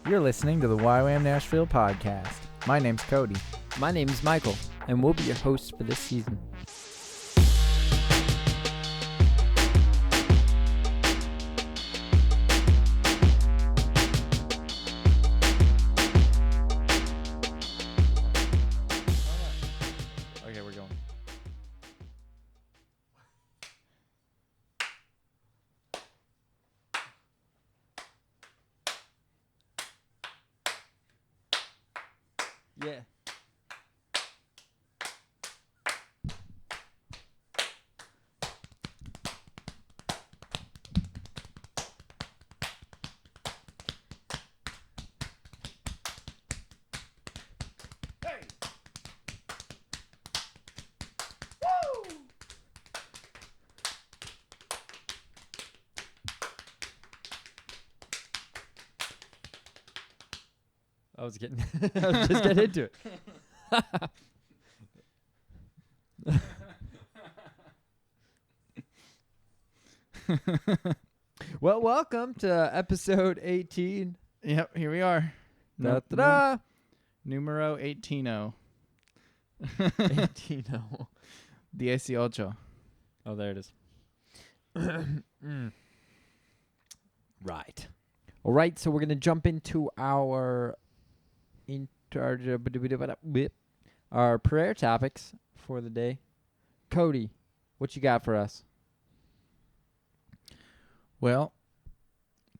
You're listening to the YWAM Nashville podcast. My name's Cody. My name is Michael, and we'll be your hosts for this season. Okay, we're going. Yeah. I was just getting into it. Well, welcome to episode 18. Yep, here we are. Da-da-da. Numero 18. 18. Dieciocho. Oh, there it is. Right. All right, so we're going to jump into our prayer topics for the day. Cody, what you got for us? Well,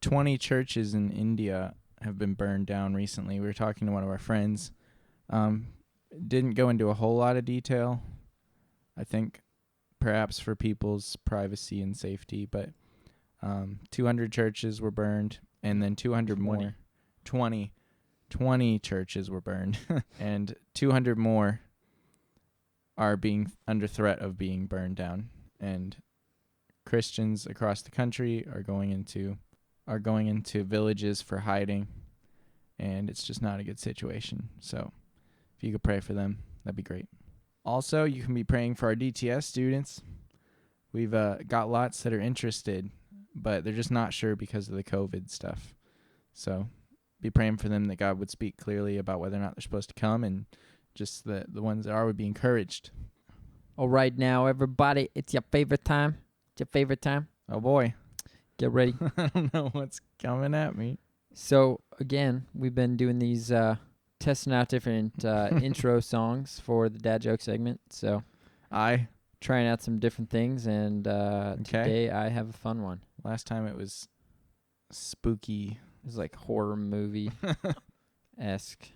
20 churches in India have been burned down recently. We were talking to one of our friends. Didn't go into a whole lot of detail, I think perhaps for people's privacy and safety, but 200 churches were burned, and then 200 more. 20 churches were burned, and 200 more are being under threat of being burned down, and Christians across the country are going into villages for hiding, and it's just not a good situation. So if you could pray for them, that'd be great. Also, you can be praying for our DTS students. We've got lots that are interested, but they're just not sure because of the COVID stuff. So be praying for them that God would speak clearly about whether or not they're supposed to come, and just the ones that are would be encouraged. All right, now, everybody, it's your favorite time. It's your favorite time. Oh, boy. Get ready. I don't know what's coming at me. So, again, we've been doing these, testing out different intro songs for the dad joke segment. So, trying out some different things, and today I have a fun one. Last time it was spooky. It was like horror movie-esque.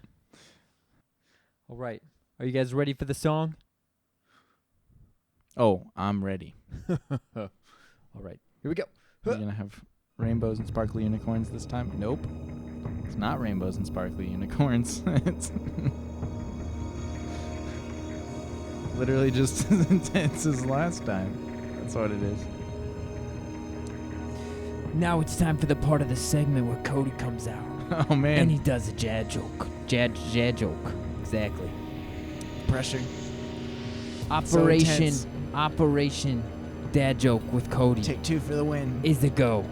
All right. Are you guys ready for the song? Oh, I'm ready. All right. Here we go. Are you going to have rainbows and sparkly unicorns this time? Nope. It's not rainbows and sparkly unicorns. It's literally just as intense as last time. That's what it is. Now it's time for the part of the segment where Cody comes out. Oh, man. And he does a dad joke. Dad joke. Exactly. Pressure. Operation Dad Joke with Cody. Take 2 for the win. Is the go.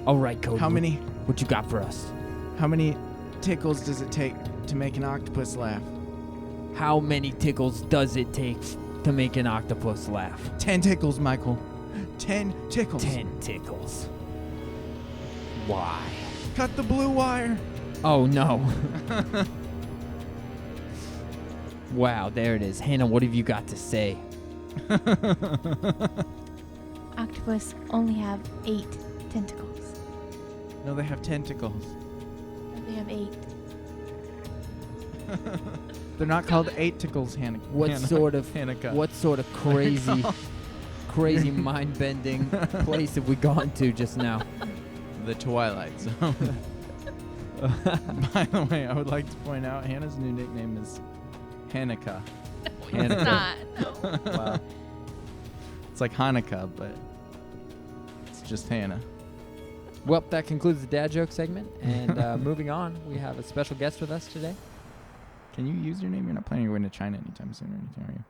All right, Cody. How many? What you got for us? How many tickles does it take to make an octopus laugh? How many tickles does it take to make an octopus laugh? 10 tickles, Michael. 10 tickles. 10 tickles. Why? Cut the blue wire. Oh, no. Wow, there it is. Hannah, what have you got to say? Octopus only have 8 tentacles. No, they have tentacles. They have 8. They're not called 8 tickles, Hannah. What sort of crazy mind-bending place have we gone to just now? The Twilight Zone. By the way, I would like to point out Hannah's new nickname is Hanukkah. No, it's not. No. Wow. It's like Hanukkah, but it's just Hannah. Well, that concludes the dad joke segment. And moving on, we have a special guest with us today. Can you use your name? You're not planning on going to China anytime soon or anything, are you?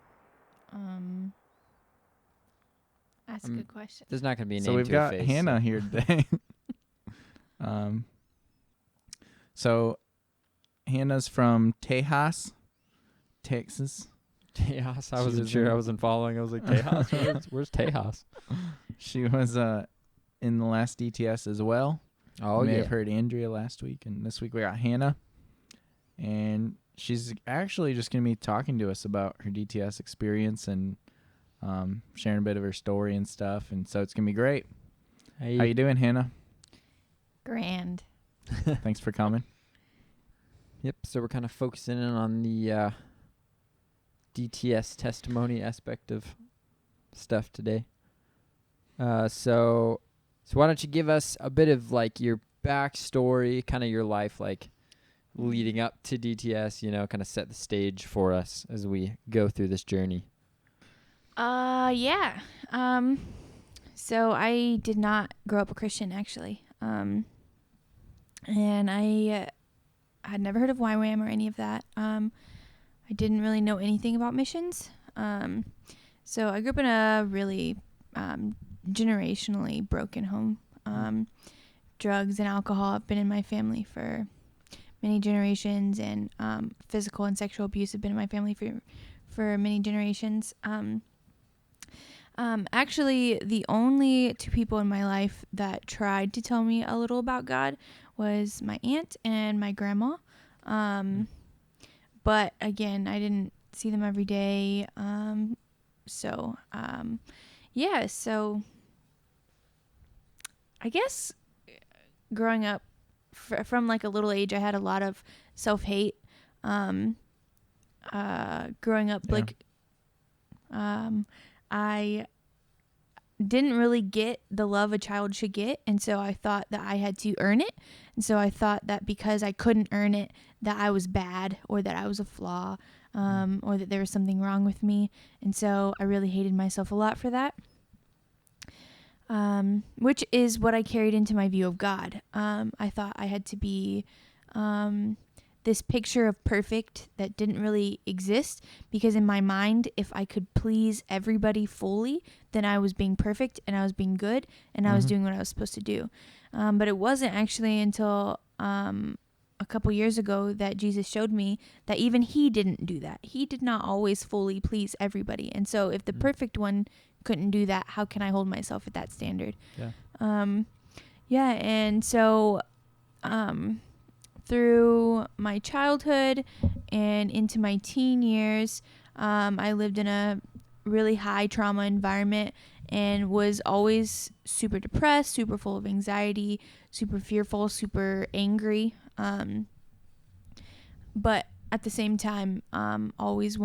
That's a good question. There's not going to be a name so we've to got a face. Hannah here today. So Hannah's from Tejas, Texas. Tejas. I wasn't sure. I wasn't following. I was like, Tejas? Where's Tejas? She was in the last DTS as well. Oh, you may have heard Andrea last week, and this week we got Hannah. And she's actually just going to be talking to us about her DTS experience and sharing a bit of her story and stuff. And so it's going to be great. Hey. How you doing, Hannah? Grand. Thanks for coming. Yep, so we're kind of focusing in on the DTS testimony aspect of stuff today. So why don't you give us a bit of like your backstory, kind of your life, like leading up to DTS, kind of set the stage for us as we go through this journey. Yeah. So I did not grow up a Christian, actually. And I had never heard of YWAM or any of that. I didn't really know anything about missions. So I grew up in a really generationally broken home. Drugs and alcohol have been in my family for many generations, and physical and sexual abuse have been in my family for many generations. Actually, the only two people in my life that tried to tell me a little about God was my aunt and my grandma. But again, I didn't see them every day. So I guess growing up from like a little age, I had a lot of self-hate. Growing up, I didn't really get the love a child should get, and so I thought that I had to earn it. And so I thought that because I couldn't earn it, that I was bad, or that I was a flaw, or that there was something wrong with me. And so I really hated myself a lot for that, which is what I carried into my view of God. I thought I had to be this picture of perfect that didn't really exist, because in my mind, if I could please everybody fully, then I was being perfect and I was being good and I was doing what I was supposed to do. But it wasn't actually until a couple years ago that Jesus showed me that even he didn't do that. He did not always fully please everybody. And so if the perfect one couldn't do that, how can I hold myself at that standard? And so through my childhood and into my teen years, I lived in a really high trauma environment and was always super depressed, super full of anxiety, super fearful, super angry. But at the same time, I was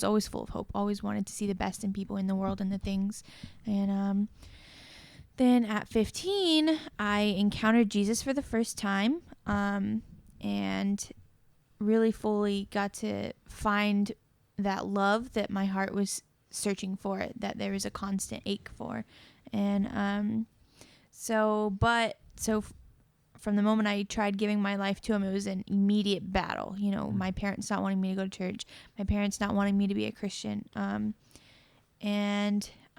always full of hope, always wanted to see the best in people, in the world, and the things. And then at 15, I encountered Jesus for the first time, and really fully got to find that love that my heart was searching for, that there was a constant ache for. And from the moment I tried giving my life to him, it was an immediate battle. My parents not wanting me to go to church, my parents not wanting me to be a Christian. And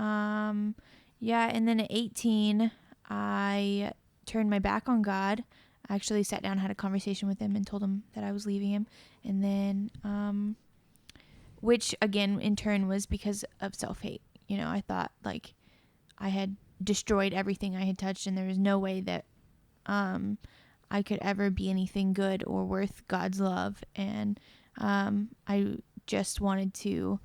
then at 18, I turned my back on God. I actually sat down, had a conversation with him, and told him that I was leaving him. And then, which again, in turn, was because of self-hate. I thought like I had destroyed everything I had touched, and there was no way that I could ever be anything good or worth God's love. And I just wanted to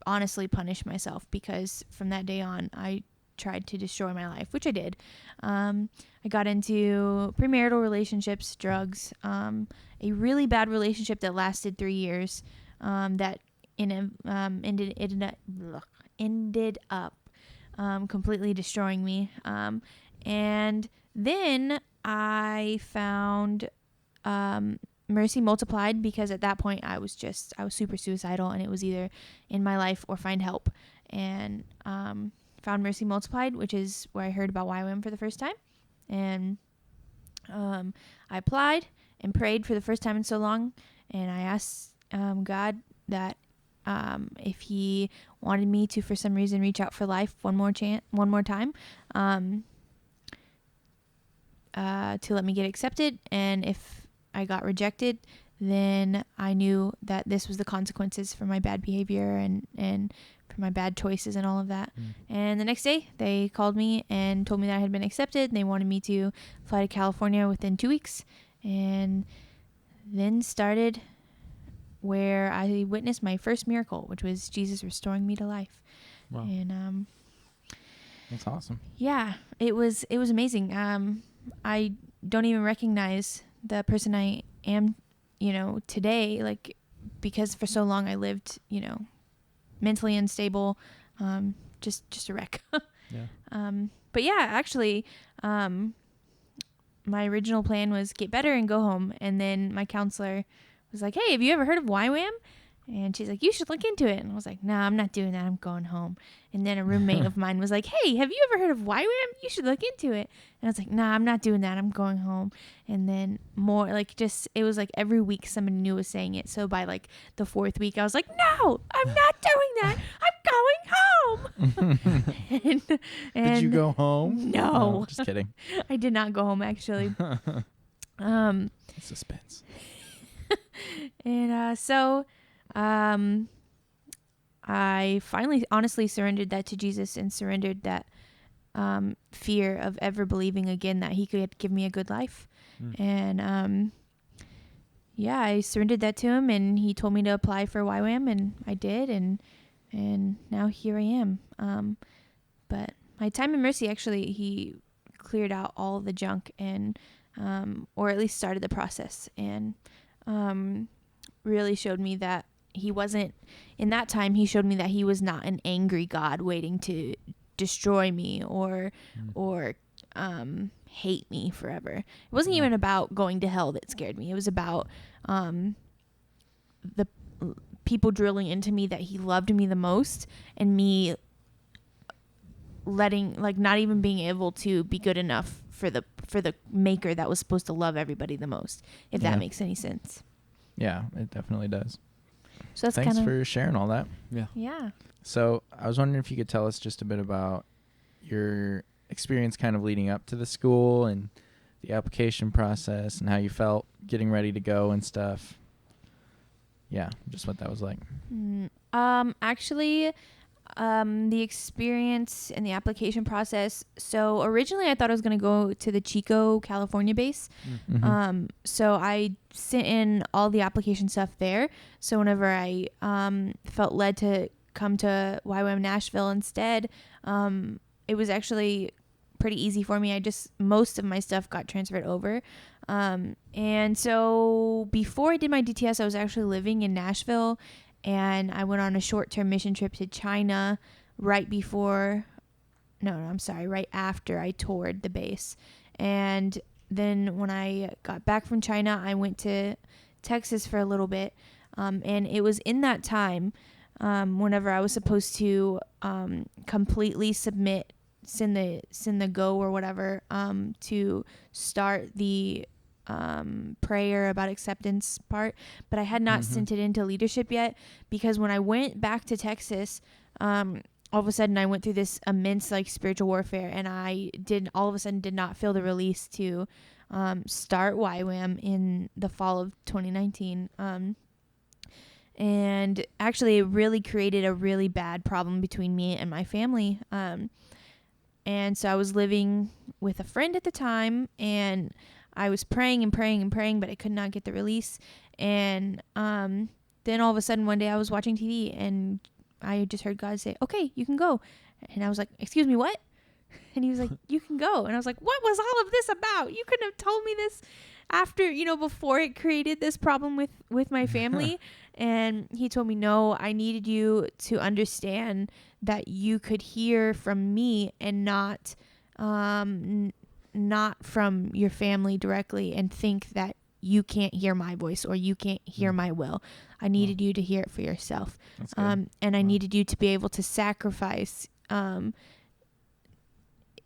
honestly punish myself, because from that day on, I tried to destroy my life, which I did. I got into premarital relationships, drugs, a really bad relationship that lasted 3 years, that ended up completely destroying me. And then I found Mercy Multiplied, because at that point I was super suicidal, and it was either in my life or find help. And found Mercy Multiplied, which is where I heard about YWAM for the first time. And I applied and prayed for the first time in so long, and I asked God that if he wanted me to, for some reason, reach out for life one more time, to let me get accepted. And if I got rejected, then I knew that this was the consequences for my bad behavior and for my bad choices and all of that. And the next day they called me and told me that I had been accepted, and they wanted me to fly to California within 2 weeks. And then started where I witnessed my first miracle, which was Jesus restoring me to life. Wow. And that's awesome. Yeah, it was amazing. I don't even recognize the person I am, today, like, because for so long I lived, mentally unstable, just a wreck. Yeah. But yeah, actually, my original plan was get better and go home. And then my counselor was like, hey, have you ever heard of YWAM? And she's like, you should look into it. And I was like, no, I'm not doing that. I'm going home. And then a roommate of mine was like, hey, have you ever heard of YWAM? You should look into it. And I was like, nah, I'm not doing that. I'm going home. And then more, like, just, it was like every week somebody new was saying it. So by like the 4th week, I was like, no, I'm not doing that. I'm going home. and did you go home? No. Just kidding. I did not go home, actually. Suspense. And so I finally honestly surrendered that to Jesus and surrendered that fear of ever believing again that he could give me a good life. And yeah, I surrendered that to him, and he told me to apply for YWAM, and I did, and now here I am. But my time in Mercy, actually, he cleared out all of the junk and or at least started the process, and really showed me that he wasn't, in that time, he showed me that he was not an angry God waiting to destroy me or hate me forever. It wasn't even about going to hell that scared me. It was about the people drilling into me that he loved me the most, and me letting, like, not even being able to be good enough for the maker that was supposed to love everybody the most, if that makes any sense. Yeah, it definitely does. So that's thanks for sharing all that. Yeah. So I was wondering if you could tell us just a bit about your experience kind of leading up to the school and the application process and how you felt getting ready to go and stuff. Yeah, just what that was like. Actually, the experience and the application process. So originally I thought I was going to go to the Chico, California base. Mm-hmm. So I sent in all the application stuff there. So whenever I felt led to come to YWAM Nashville instead, it was actually pretty easy for me. Most of my stuff got transferred over. And so before I did my DTS, I was actually living in Nashville, and I went on a short-term mission trip to China right after I toured the base. And then when I got back from China, I went to Texas for a little bit. And it was in that time, whenever I was supposed to completely send the go or whatever, to start the prayer about acceptance part, but I had not sent it into leadership yet, because when I went back to Texas, all of a sudden I went through this immense spiritual warfare, and I did not feel the release to start YWAM in the fall of 2019. And actually it really created a really bad problem between me and my family. And so I was living with a friend at the time, and I was praying and praying and praying, but I could not get the release. And then all of a sudden one day I was watching TV, and I just heard God say, okay, you can go. And I was like, excuse me, what? And he was like, you can go. And I was like, what was all of this about? You couldn't have told me this after, before it created this problem with my family. And he told me, no, I needed you to understand that you could hear from me and not from your family directly, and think that you can't hear my voice or you can't hear my will. I needed you to hear it for yourself. And I needed you to be able to sacrifice.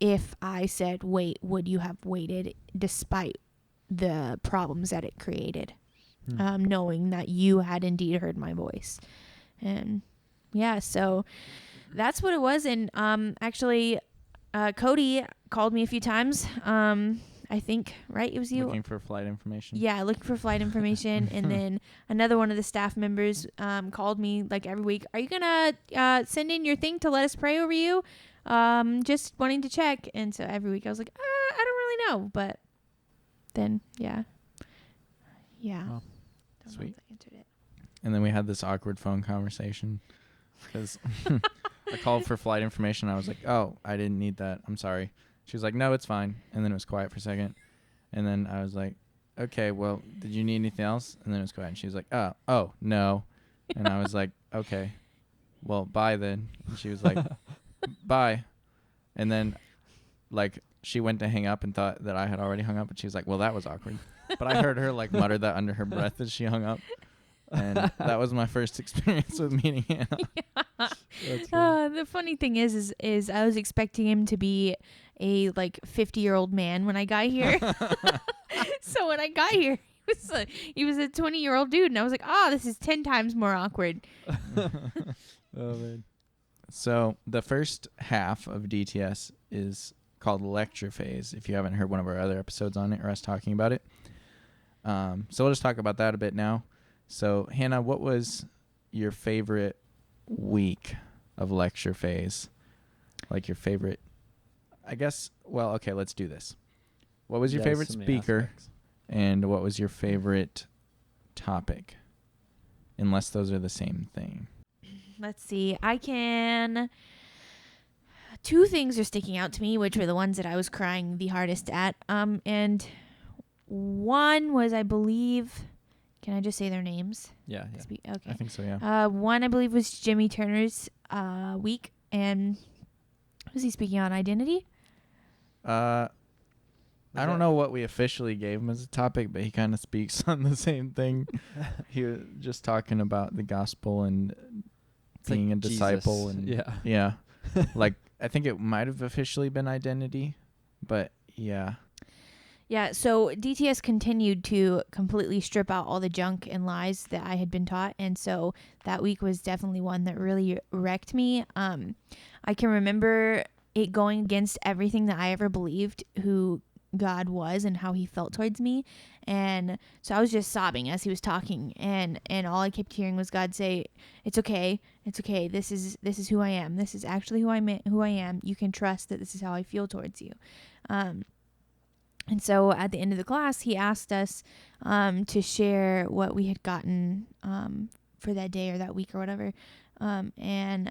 If I said, wait, would you have waited despite the problems that it created? Knowing that you had indeed heard my voice. And yeah, so that's what it was. And actually, Cody called me a few times. I I think, right? It was you. Looking for flight information. Yeah, looking for flight information. And then another one of the staff members called me like every week. Are you going to send in your thing to let us pray over you? Just wanting to check. And so every week I was like, I don't really know. But then, yeah. Oh, sweet. I answered it. And then we had this awkward phone conversation because I called for flight information. I was like, oh, I didn't need that. I'm sorry. She was like, no, it's fine. And then it was quiet for a second. And then I was like, okay, well, did you need anything else? And then it was quiet. And she was like, oh, no. And I was like, okay, well, bye then. And she was like, bye. And then, like, she went to hang up and thought that I had already hung up. And she was like, well, that was awkward. But I heard her, like, mutter that under her breath as she hung up. And that was my first experience with meeting Hannah. Yeah. The funny thing is I was expecting him to be a like 50-year-old man when I got here. So when I got here, he was a 20-year-old dude, and I was like, this is 10 times more awkward. Oh man. So the first half of DTS is called lecture phase. If you haven't heard one of our other episodes on it or us talking about it, so we'll just talk about that a bit now. So Hannah, what was your favorite week of lecture phase? Like your favorite, I guess. Well, okay, let's do this. What was your favorite speaker, and what was your favorite topic? Unless those are the same thing. Let's see. Two things are sticking out to me, which were the ones that I was crying the hardest at. And one was, I believe. Can I just say their names? Yeah. Okay. I think so, yeah. One, I believe, was Jimmy Turner's week. And was he speaking on identity? I don't know what we officially gave him as a topic, but he kind of speaks on the same thing. He was just talking about the gospel and being like a disciple. Jesus. And yeah. Like, I think it might have officially been identity, but yeah. Yeah, so DTS continued to completely strip out all the junk and lies that I had been taught, and so that week was definitely one that really wrecked me. I can remember it going against everything that I ever believed who God was and how he felt towards me, and so I was just sobbing as he was talking, and all I kept hearing was God say, it's okay, this is who I am, this is actually who I am, you can trust that this is how I feel towards you. And so at the end of the class, he asked us to share what we had gotten for that day or that week or whatever. And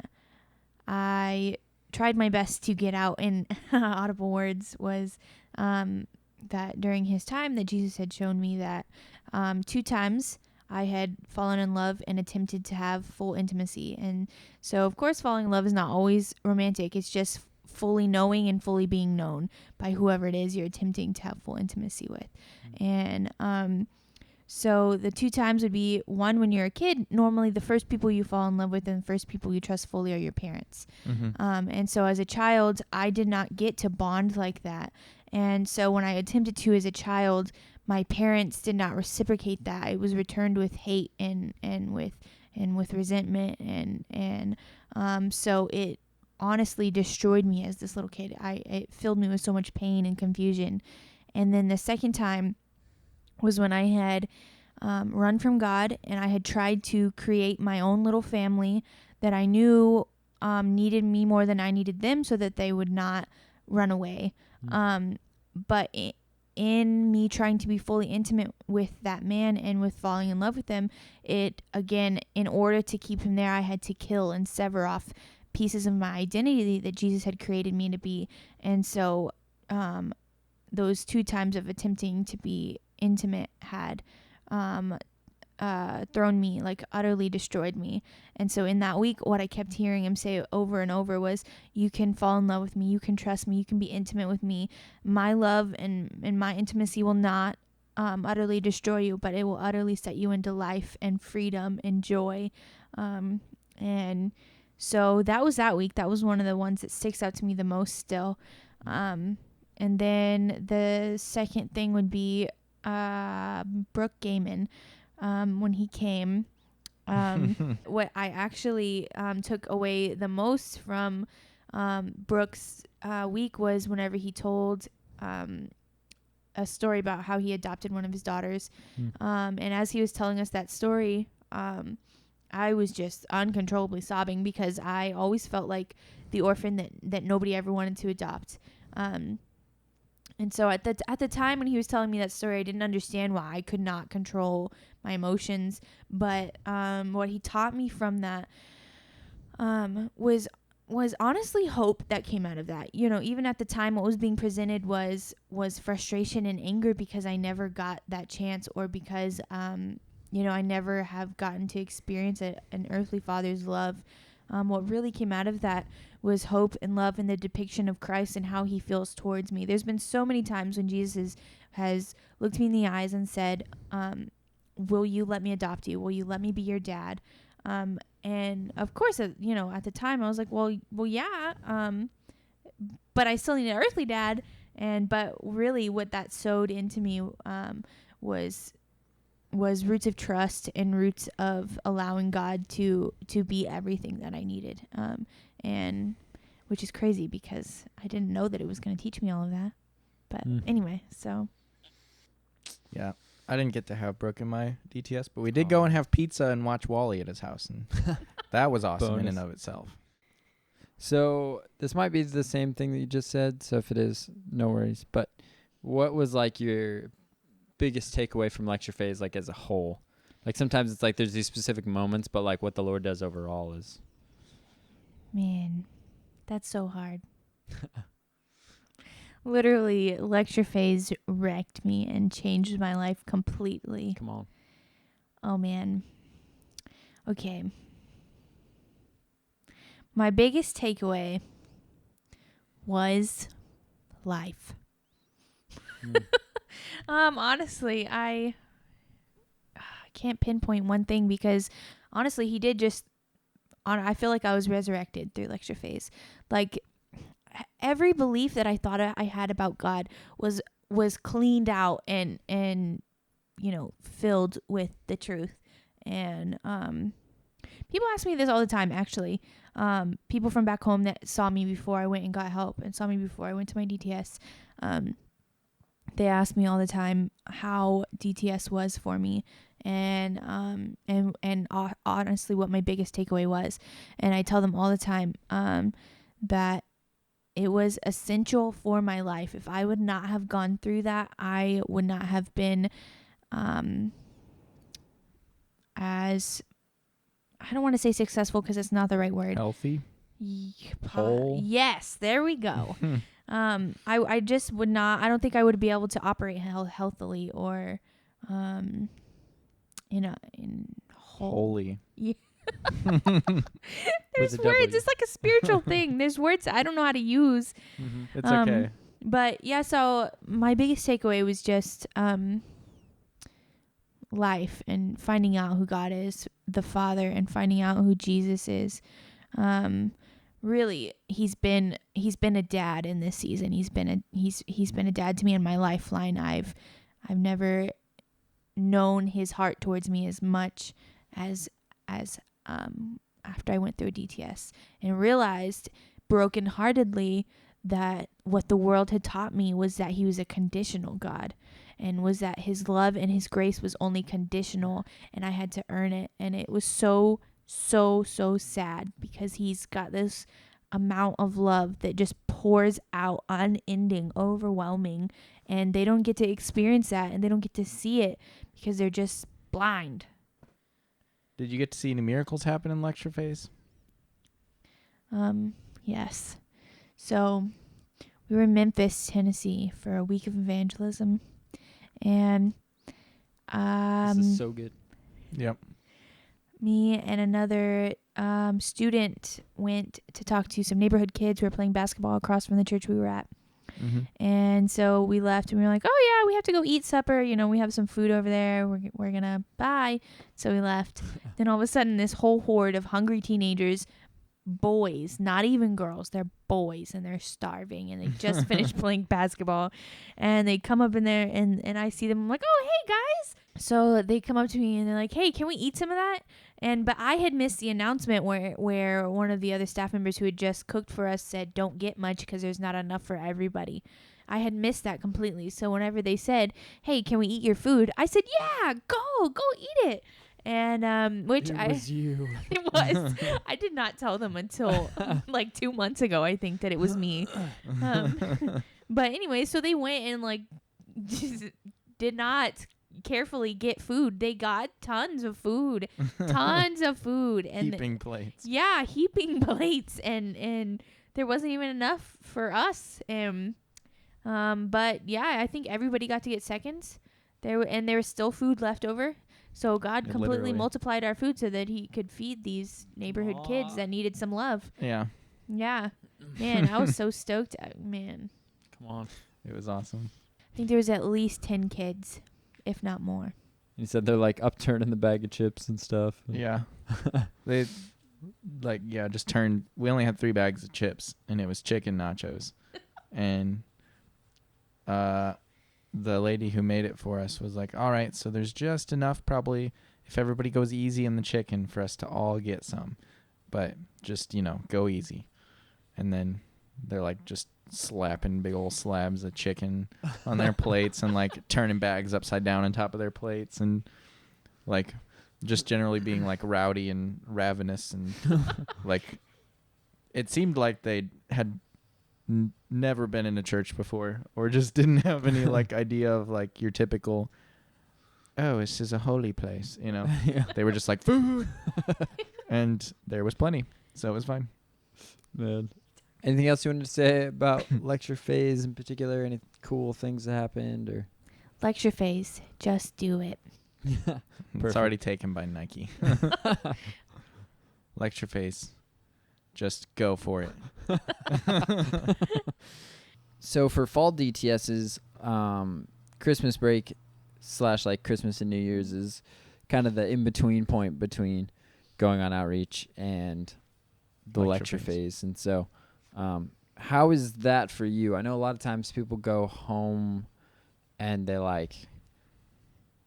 I tried my best to get out in audible words was that during his time that Jesus had shown me that 2 times I had fallen in love and attempted to have full intimacy. And so, of course, falling in love is not always romantic. It's just fully knowing and fully being known by whoever it is you're attempting to have full intimacy with. Mm-hmm. And so the 2 times would be, one, when you're a kid, normally the first people you fall in love with and the first people you trust fully are your parents. Mm-hmm. And so as a child, I did not get to bond like that. And so when I attempted to as a child, my parents did not reciprocate that. It was returned with hate and with resentment. And so it honestly destroyed me as this little kid. It filled me with so much pain and confusion. And then the second time was when I had run from God, and I had tried to create my own little family that I knew needed me more than I needed them, so that they would not run away. But in me trying to be fully intimate with that man and with falling in love with him, it, again, in order to keep him there, I had to kill and sever off pieces of my identity that Jesus had created me to be. And so those 2 times of attempting to be intimate had thrown me, like utterly destroyed me. And so in that week, what I kept hearing him say over and over was, you can fall in love with me, you can trust me, you can be intimate with me. My love and my intimacy will not utterly destroy you, but it will utterly set you into life and freedom and joy. And so that was that week. That was one of the ones that sticks out to me the most still. And then the second thing would be Brooke Gaiman. When he came, what I actually took away the most from Brooke's week was whenever he told a story about how he adopted one of his daughters. And as he was telling us that story, I was just uncontrollably sobbing because I always felt like the orphan that nobody ever wanted to adopt. And so at the time when he was telling me that story, I didn't understand why I could not control my emotions. But what he taught me from that was honestly hope that came out of that. You know, even at the time, what was being presented was frustration and anger because I never got that chance, or because I never have gotten to experience an earthly father's love. What really came out of that was hope and love and the depiction of Christ and how he feels towards me. There's been so many times when Jesus has looked me in the eyes and said, will you let me adopt you? Will you let me be your dad? And of course, at the time I was like, well, yeah. But I still need an earthly dad. But really what that sowed into me, was roots of trust and roots of allowing God to be everything that I needed. And which is crazy because I didn't know that it was going to teach me all of that. But anyway, so. Yeah. I didn't get to have Brooke in my DTS, but we did go and have pizza and watch Wall-E at his house. And that was awesome in and of itself. So this might be the same thing that you just said. So if it is, no worries. But what was like your biggest takeaway from lecture phase, like as a whole? Like sometimes it's like there's these specific moments, but like what the Lord does overall is. Man, that's so hard. Literally, lecture phase wrecked me and changed my life completely. Come on. Oh, man. Okay. My biggest takeaway was life. Honestly, I can't pinpoint one thing because honestly, he did just, I feel like I was resurrected through lecture phase. Like every belief that I thought I had about God was cleaned out and filled with the truth. And people ask me this all the time, actually. People from back home that saw me before I went and got help and saw me before I went to my DTS. They ask me all the time how DTS was for me and honestly what my biggest takeaway was. And I tell them all the time that it was essential for my life. If I would not have gone through that, I would not have been as, I don't want to say successful because it's not the right word. Healthy? Whole? Yes, there we go. I just would not, I don't think I would be able to operate healthily or, in holy. Yeah. There's words. It's like a spiritual thing. There's words I don't know how to use. Mm-hmm. It's okay. But yeah, so my biggest takeaway was just life and finding out who God is, the Father, and finding out who Jesus is. Really, he's been a dad in this season. He's been a dad to me and my lifeline. I've never known his heart towards me as much as after I went through a DTS and realized brokenheartedly that what the world had taught me was that he was a conditional God, and was that his love and his grace was only conditional and I had to earn it. And it was so sad because he's got this amount of love that just pours out, unending, overwhelming, and they don't get to experience that and they don't get to see it because they're just blind. Did you get to see any miracles happen in lecture phase? Yes. So we were in Memphis, Tennessee for a week of evangelism, and this is so good. Yep. Me and another student went to talk to some neighborhood kids who were playing basketball across from the church we were at. Mm-hmm. And so we left and we were like, oh yeah, we have to go eat supper. You know, we have some food over there. We're going to buy. So we left. Then all of a sudden this whole horde of hungry teenagers boys, not even girls. They're boys, and they're starving, and they just finished playing basketball, and they come up in there, and I see them. I'm like, oh, hey, guys. So they come up to me, and they're like, hey, can we eat some of that? But I had missed the announcement where one of the other staff members who had just cooked for us said, don't get much because there's not enough for everybody. I had missed that completely. So whenever they said, hey, can we eat your food? I said, yeah, go eat it. And which it was you. It was. I did not tell them until like 2 months ago, I think, that it was me. But anyway, so they went and like just did not carefully get food. They got tons of food. And heaping plates. Yeah, heaping plates, and there wasn't even enough for us. But yeah, I think everybody got to get seconds. There was still food left over. So God completely multiplied our food so that he could feed these neighborhood kids that needed some love. Yeah. Yeah. Man, I was so stoked. Man. Come on. It was awesome. I think there was at least 10 kids, if not more. You said they're like upturning the bag of chips and stuff. Yeah. They just turned. We only had 3 bags of chips, and it was chicken nachos. And the lady who made it for us was like, all right, so there's just enough probably if everybody goes easy in the chicken for us to all get some. But just, go easy. And then they're like just slapping big old slabs of chicken on their plates and like turning bags upside down on top of their plates and like just generally being like rowdy and ravenous and like it seemed like they had never been in a church before or just didn't have any like idea of like your typical, oh, this is a holy place, Yeah. They were just like food and there was plenty, so it was fine. Man, anything else you wanted to say about lecture phase in particular? Any cool things that happened? Or lecture phase, just do it. It's already taken by Nike. Lecture phase, just go for it. So for fall DTS's, Christmas break / like Christmas and New Year's is kind of the in-between point between going on outreach and the lecture phase. And so how is that for you? I know a lot of times people go home and they're like,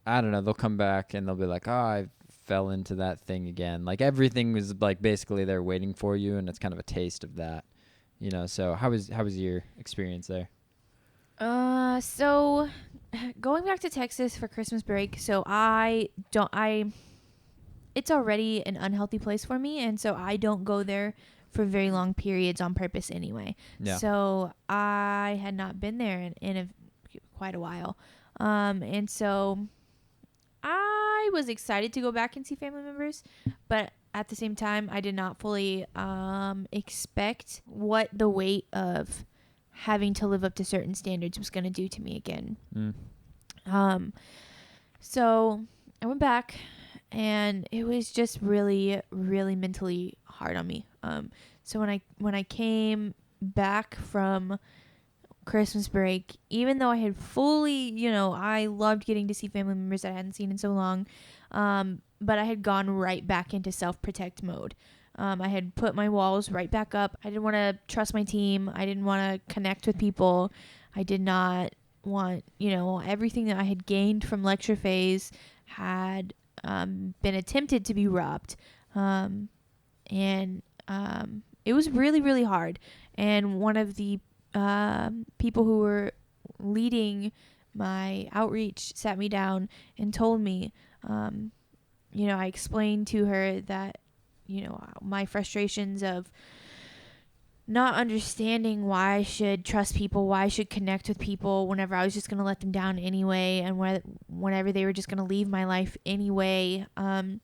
I don't know, they'll come back and they'll be like, oh, I fell into that thing again. Like everything was like basically they're waiting for you, and it's kind of a taste of that. So how was your experience there? So going back to Texas for Christmas break, so it's already an unhealthy place for me, and so I don't go there for very long periods on purpose anyway. Yeah. So I had not been there in quite a while. And so I was excited to go back and see family members, but at the same time, I did not fully expect what the weight of having to live up to certain standards was going to do to me again. So I went back, and it was just really, really mentally hard on me. So when I came back from Christmas break, even though I had fully, I loved getting to see family members that I hadn't seen in so long, but I had gone right back into self-protect mode. I had put my walls right back up. I didn't want to trust my team. I didn't want to connect with people. I did not want, everything that I had gained from lecture phase had been attempted to be robbed. And it was really, really hard. And one of the people who were leading my outreach sat me down and told me, I explained to her that, my frustrations of not understanding why I should trust people, why I should connect with people whenever I was just going to let them down anyway, and whenever they were just going to leave my life anyway, and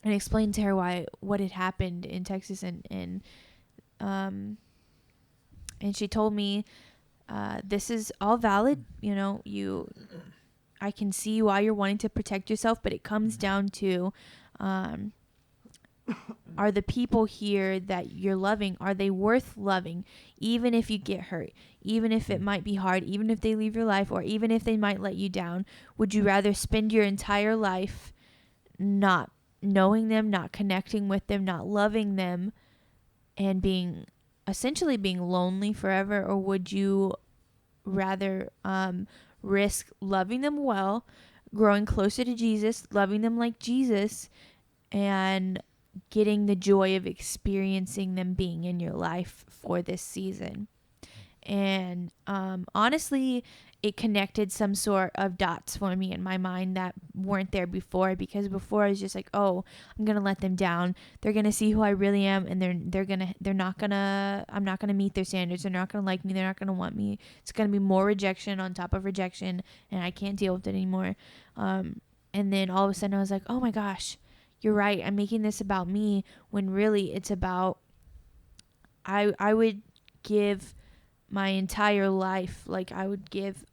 explained to her what had happened in Texas, and she told me, this is all valid, I can see why you're wanting to protect yourself, but it comes down to, are the people here that you're loving, are they worth loving, even if you get hurt, even if it might be hard, even if they leave your life, or even if they might let you down? Would you rather spend your entire life not knowing them, not connecting with them, not loving them, and essentially being lonely forever, or would you rather risk loving them well, growing closer to Jesus, loving them like Jesus, and getting the joy of experiencing them being in your life for this season? And honestly, it connected some sort of dots for me in my mind that weren't there before, because before I was just like, oh, I'm gonna let them down. They're gonna see who I really am, and I'm not gonna meet their standards. They're not gonna like me. They're not gonna want me. It's gonna be more rejection on top of rejection, and I can't deal with it anymore. And then all of a sudden I was like, oh my gosh, you're right. I'm making this about me, when really it's about, I would give my entire life, like I would give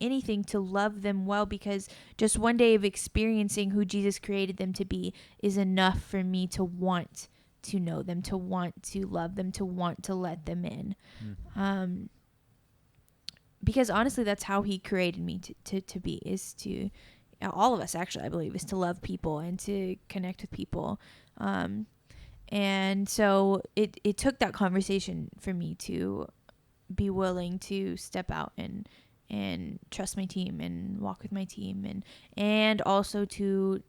anything to love them well, because just one day of experiencing who Jesus created them to be is enough for me to want to know them, to want to love them, to want to let them in. Because honestly, that's how he created me to be, is to, all of us actually, I believe, is to love people and to connect with people. And so it took that conversation for me to be willing to step out and trust my team and walk with my team, and also to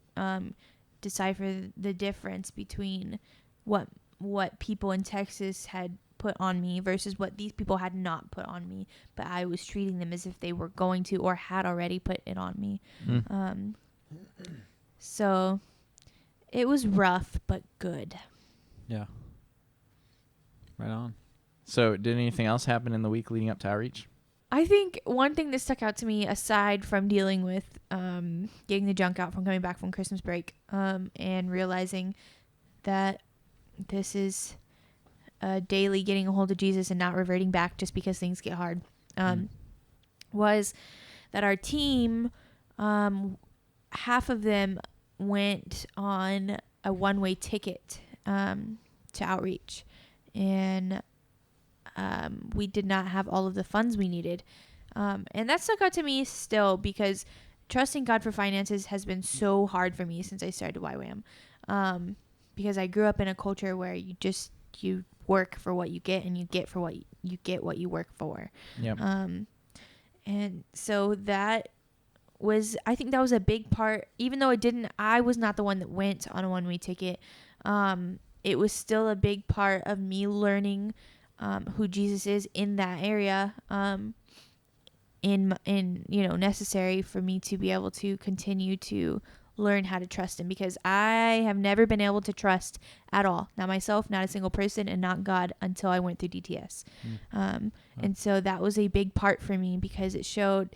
decipher the difference between what people in Texas had put on me versus what these people had not put on me, but I was treating them as if they were going to or had already put it on me. So it was rough but good. Yeah. Right on. So did anything else happen in the week leading up to outreach? I think one thing that stuck out to me, aside from dealing with getting the junk out from coming back from Christmas break, and realizing that this is daily getting a hold of Jesus and not reverting back just because things get hard, was that our team, half of them went on a one-way ticket to outreach, and we did not have all of the funds we needed. And that stuck out to me still, because trusting God for finances has been so hard for me since I started YWAM. Because I grew up in a culture where you work for what you get, and you get for what you get what you work for. Yep. And so I think that was a big part, even though I was not the one that went on a one-way ticket. It was still a big part of me learning who Jesus is in that area, necessary for me to be able to continue to learn how to trust him, because I have never been able to trust at all, not myself, not a single person, and not God, until I went through DTS. And so that was a big part for me, because it showed,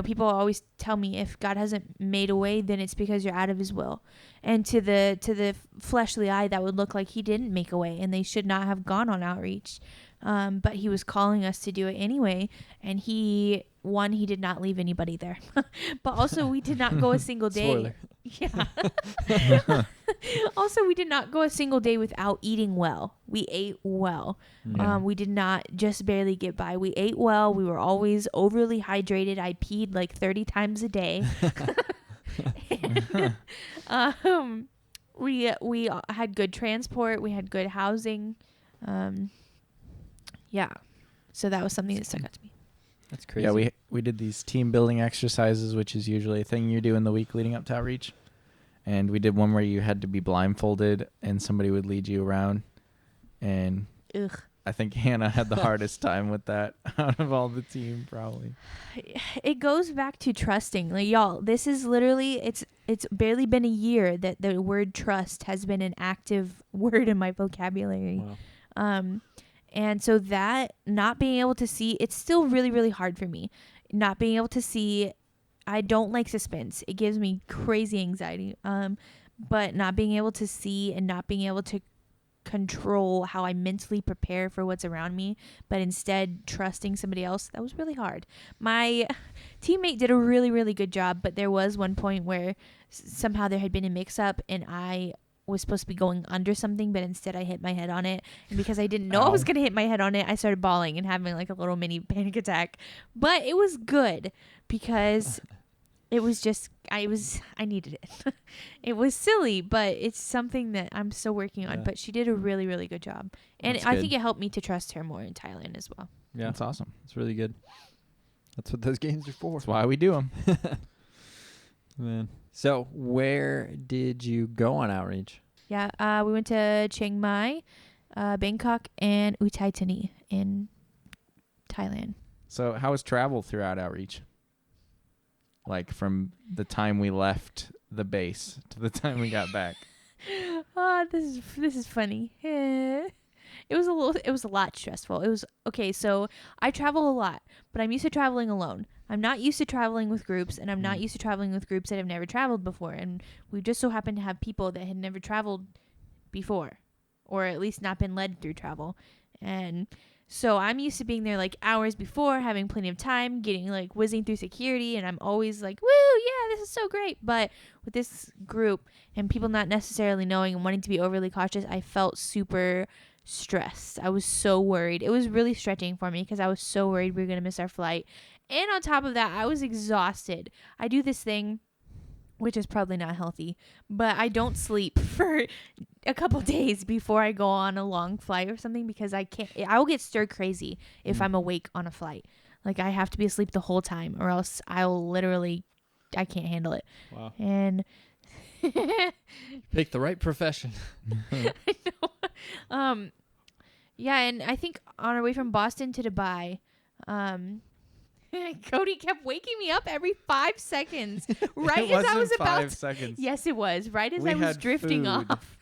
people always tell me, if God hasn't made a way, then it's because you're out of his will. And to the fleshly eye, that would look like he didn't make a way, and they should not have gone on outreach. But he was calling us to do it anyway. And he did not leave anybody there. But also, we did not go a single day. Spoiler. Yeah. Also, we did not go a single day without eating well. We ate well. Yeah. We did not just barely get by. We ate well. We were always overly hydrated. I peed like 30 times a day. And, we had good transport. We had good housing. Yeah. So that was something that stuck out to me. That's crazy. Yeah, we did these team building exercises, which is usually a thing you do in the week leading up to outreach. And we did one where you had to be blindfolded and somebody would lead you around. And Ugh. I think Hannah had the hardest time with that out of all the team, probably. It goes back to trusting. Like, y'all, this is literally, it's barely been a year that the word trust has been an active word in my vocabulary. Wow. And so that, not being able to see, it's still really, really hard for me. Not being able to see, I don't like suspense. It gives me crazy anxiety. But not being able to see and not being able to control how I mentally prepare for what's around me, but instead trusting somebody else, that was really hard. My teammate did a really, really good job, but there was one point where somehow there had been a mix-up, and I was supposed to be going under something, but instead I hit my head on it. And because I didn't know I was going to hit my head on it, I started bawling and having like a little mini panic attack. But it was good, because it was just, I needed it. It was silly, but it's something that I'm still working on. But she did a really, really good job. And I think it helped me to trust her more in Thailand as well. Yeah. That's awesome. It's really good. That's what those games are for. That's why we do them. Man. So where did you go on outreach? Yeah, we went to Chiang Mai, Bangkok, and Uthai Thani in Thailand. So how was travel throughout outreach? Like from the time we left the base to the time we got back. This is funny. It was a lot stressful. It was okay. So I travel a lot, but I'm used to traveling alone. I'm not used to traveling with groups, and I'm not used to traveling with groups that have never traveled before. And we just so happened to have people that had never traveled before, or at least not been led through travel. And so I'm used to being there like hours before, having plenty of time, getting like whizzing through security, and I'm always like, woo, yeah, this is so great. But with this group and people not necessarily knowing and wanting to be overly cautious, I felt super stressed. I was so worried. It was really stretching for me because I was so worried we were going to miss our flight. And on top of that, I was exhausted. I do this thing, which is probably not healthy, but I don't sleep for a couple days before I go on a long flight or something because I will get stir crazy if I'm awake on a flight. Like I have to be asleep the whole time or else I can't handle it. Wow. And pick the right profession. I know. Yeah, and I think on our way from Boston to Dubai, Cody kept waking me up every 5 seconds. Right as I was about 5 seconds. Yes, it was. Right as We I was had drifting food. off.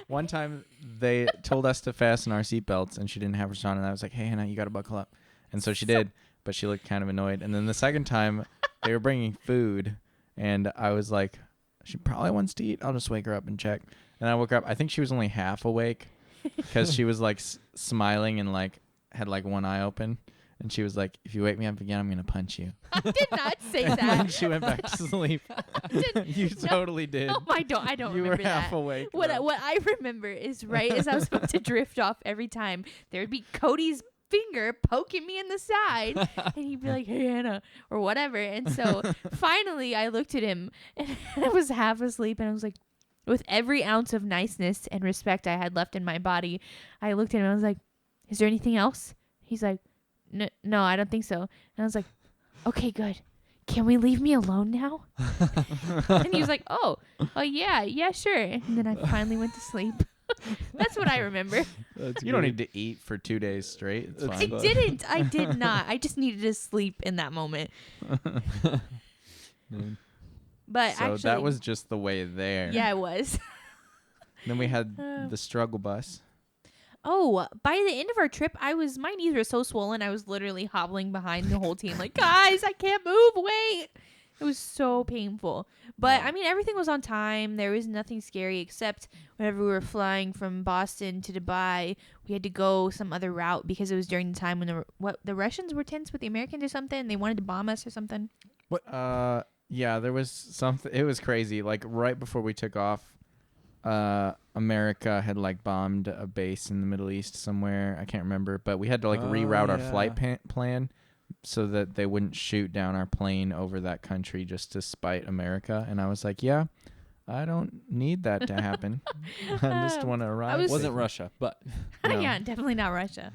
One time they told us to fasten our seatbelts and she didn't have hers on, and I was like, hey, Hannah, you got to buckle up. And so she did, but she looked kind of annoyed. And then the second time they were bringing food and I was like, she probably wants to eat. I'll just wake her up and check. And I woke up. I think she was only half awake because she was like smiling and like had like one eye open. And she was like, if you wake me up again, I'm going to punch you. I did not say that. And she went back to sleep. You totally did. No, I don't You remember were that. half awake. What I remember is right as I was about to drift off every time, there would be Cody's finger poking me in the side and he'd be like, hey, Hannah, or whatever. And so finally I looked at him and I was half asleep and I was like, with every ounce of niceness and respect I had left in my body, I looked at him and I was like, is there anything else? He's like, no, I don't think so. And I was like, okay, good. Can we leave me alone now? And he was like, oh yeah, sure. And then I finally went to sleep. That's what I remember. You don't need to eat for 2 days straight. It's fine. I did not. I just needed to sleep in that moment. But so actually, that was just the way there. Yeah, it was. Then we had the struggle bus. Oh, by the end of our trip, my knees were so swollen, I was literally hobbling behind the whole team. Like, guys, I can't move. Wait. It was so painful. But, I mean, everything was on time. There was nothing scary except whenever we were flying from Boston to Dubai, we had to go some other route because it was during the time when the Russians were tense with the Americans or something. They wanted to bomb us or something. What? Yeah, there was something. It was crazy. Like, right before we took off, America had like bombed a base in the Middle East somewhere. I can't remember, but we had to like reroute our flight plan so that they wouldn't shoot down our plane over that country just to spite America. And I was like, yeah, I don't need that to happen. I just want to arrive. It wasn't Russia, but no. Yeah, definitely not Russia.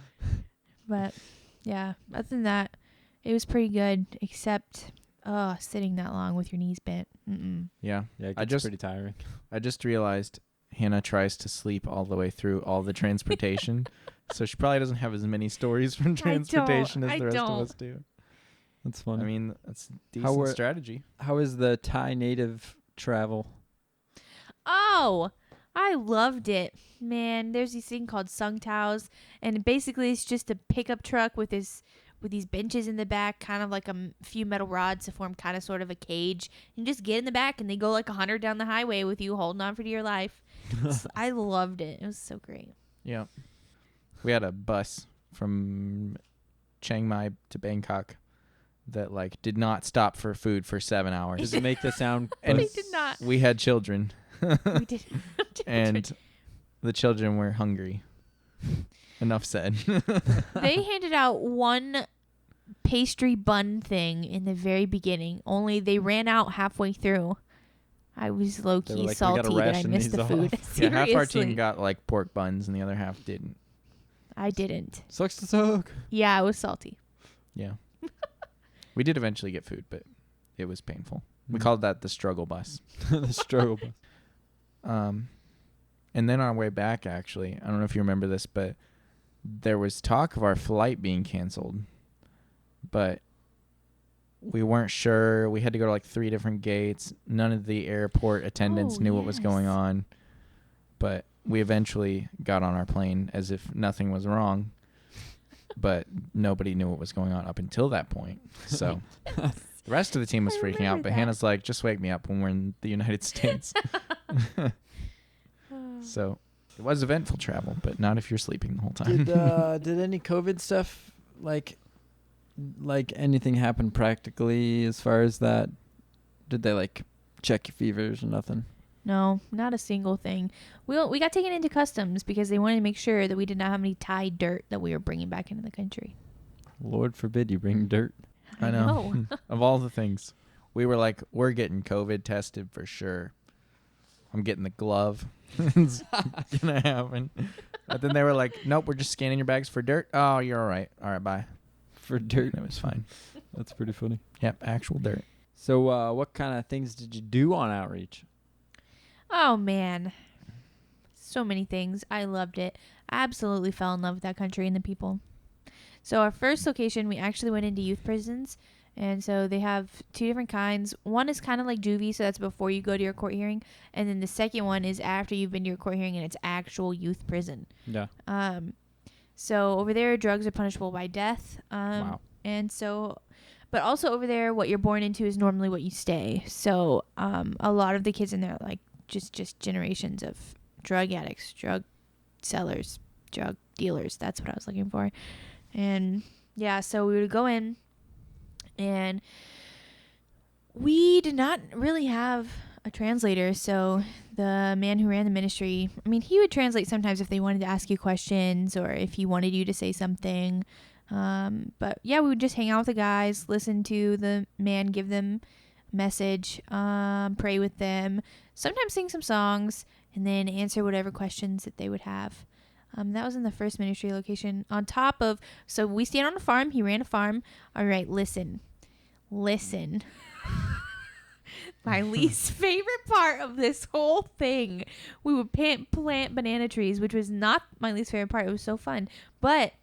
But yeah, other than that, it was pretty good. Except, sitting that long with your knees bent. Yeah, it gets pretty tiring. I just realized Hannah tries to sleep all the way through all the transportation, so she probably doesn't have as many stories from transportation as the rest of us do. That's funny. I mean, that's decent strategy. How is the Thai native travel? Oh, I loved it, man. There's this thing called Sung Taos, and basically it's just a pickup truck with these benches in the back, kind of like a few metal rods to form kind of sort of a cage. And just get in the back and they go like 100 down the highway with you holding on for dear life. I loved it. It was so great. Yeah. We had a bus from Chiang Mai to Bangkok that like did not stop for food for 7 hours. Does it make the sound? And they did not. We had children. We did. And the children were hungry. Enough said. They handed out one pastry bun thing in the very beginning, only they ran out halfway through. I was low-key salty that I missed the food. Yeah, half our team got like pork buns and the other half didn't. I didn't. Sucks to suck. Yeah, I was salty. Yeah. We did eventually get food, but it was painful. We called that the struggle bus. The struggle bus. And then on our way back, actually, I don't know if you remember this, but there was talk of our flight being canceled. But we weren't sure. We had to go to like 3 different gates. None of the airport attendants knew what was going on. But we eventually got on our plane as if nothing was wrong. But nobody knew what was going on up until that point. So the rest of the team was freaking out. But Hannah's like, just wake me up when we're in the United States. So it was eventful travel, but not if you're sleeping the whole time. Did any COVID stuff, like anything happen practically as far as that? Did they like check your fevers or nothing? No, not a single thing. We got taken into customs because they wanted to make sure that we did not have any Thai dirt that we were bringing back into the country. Lord forbid you bring dirt. I know. Of all the things, we were like, we're getting COVID tested for sure. I'm getting the glove. It's gonna happen. But then they were like, nope, we're just scanning your bags for dirt. Oh, you're all right. All right, bye. For dirt. It was fine. That's pretty funny. Yep, actual dirt. So what kind of things did you do on outreach? Oh, man. So many things. I loved it. I absolutely fell in love with that country and the people. So our first location, we actually went into youth prisons. And so they have 2 different kinds. One is kind of like juvie, so that's before you go to your court hearing. And then the second one is after you've been to your court hearing and it's actual youth prison. Yeah. So over there, drugs are punishable by death. Wow. And so, but also over there, what you're born into is normally what you stay. So a lot of the kids in there are like just generations of drug addicts, drug sellers, drug dealers. That's what I was looking for. And yeah, so we would go in. And we did not really have a translator. So the man who ran the ministry, I mean, he would translate sometimes if they wanted to ask you questions or if he wanted you to say something. But yeah, we would just hang out with the guys, listen to the man, give them a message, pray with them, sometimes sing some songs, and then answer whatever questions that they would have. That was in the first ministry location. On top of, so we stayed on a farm. He ran a farm. All right, listen. My least favorite part of this whole thing. We would plant banana trees, which was not my least favorite part. It was so fun. But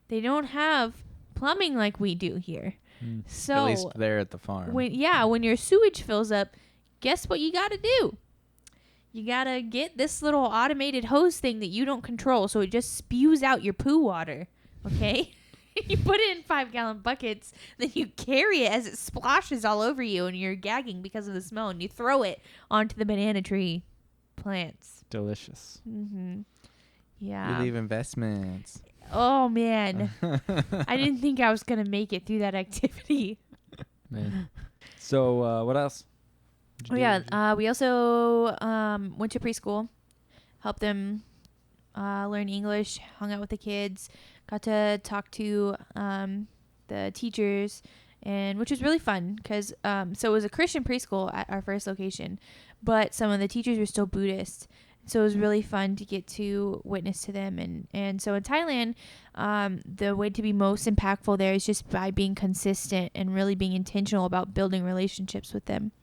they don't have plumbing like we do here. So at least there at the farm. When your sewage fills up, guess what you got to do? You got to get this little automated hose thing that you don't control, so it just spews out your poo water, okay? You put it in 5-gallon buckets, then you carry it as it splashes all over you, and you're gagging because of the smell, and you throw it onto the banana tree plants. Delicious. Mm-hmm. Yeah. You leave investments. Oh, man. I didn't think I was going to make it through that activity. Man. So, what else? We also went to preschool, helped them learn English, hung out with the kids, got to talk to the teachers, and which was really fun because so it was a Christian preschool at our first location, but some of the teachers were still Buddhist. So it was really fun to get to witness to them. And so in Thailand, the way to be most impactful there is just by being consistent and really being intentional about building relationships with them.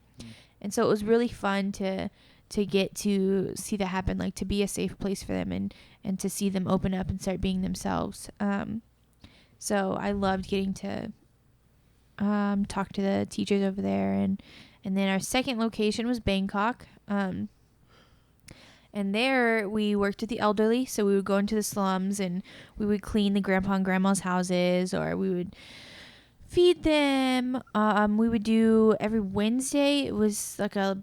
And so it was really fun to get to see that happen, like to be a safe place for them and to see them open up and start being themselves. So I loved getting to talk to the teachers over there. And then our second location was Bangkok. And there we worked with the elderly. So we would go into the slums and we would clean the grandpa and grandma's houses, or we would feed them. We would do every Wednesday. It was like a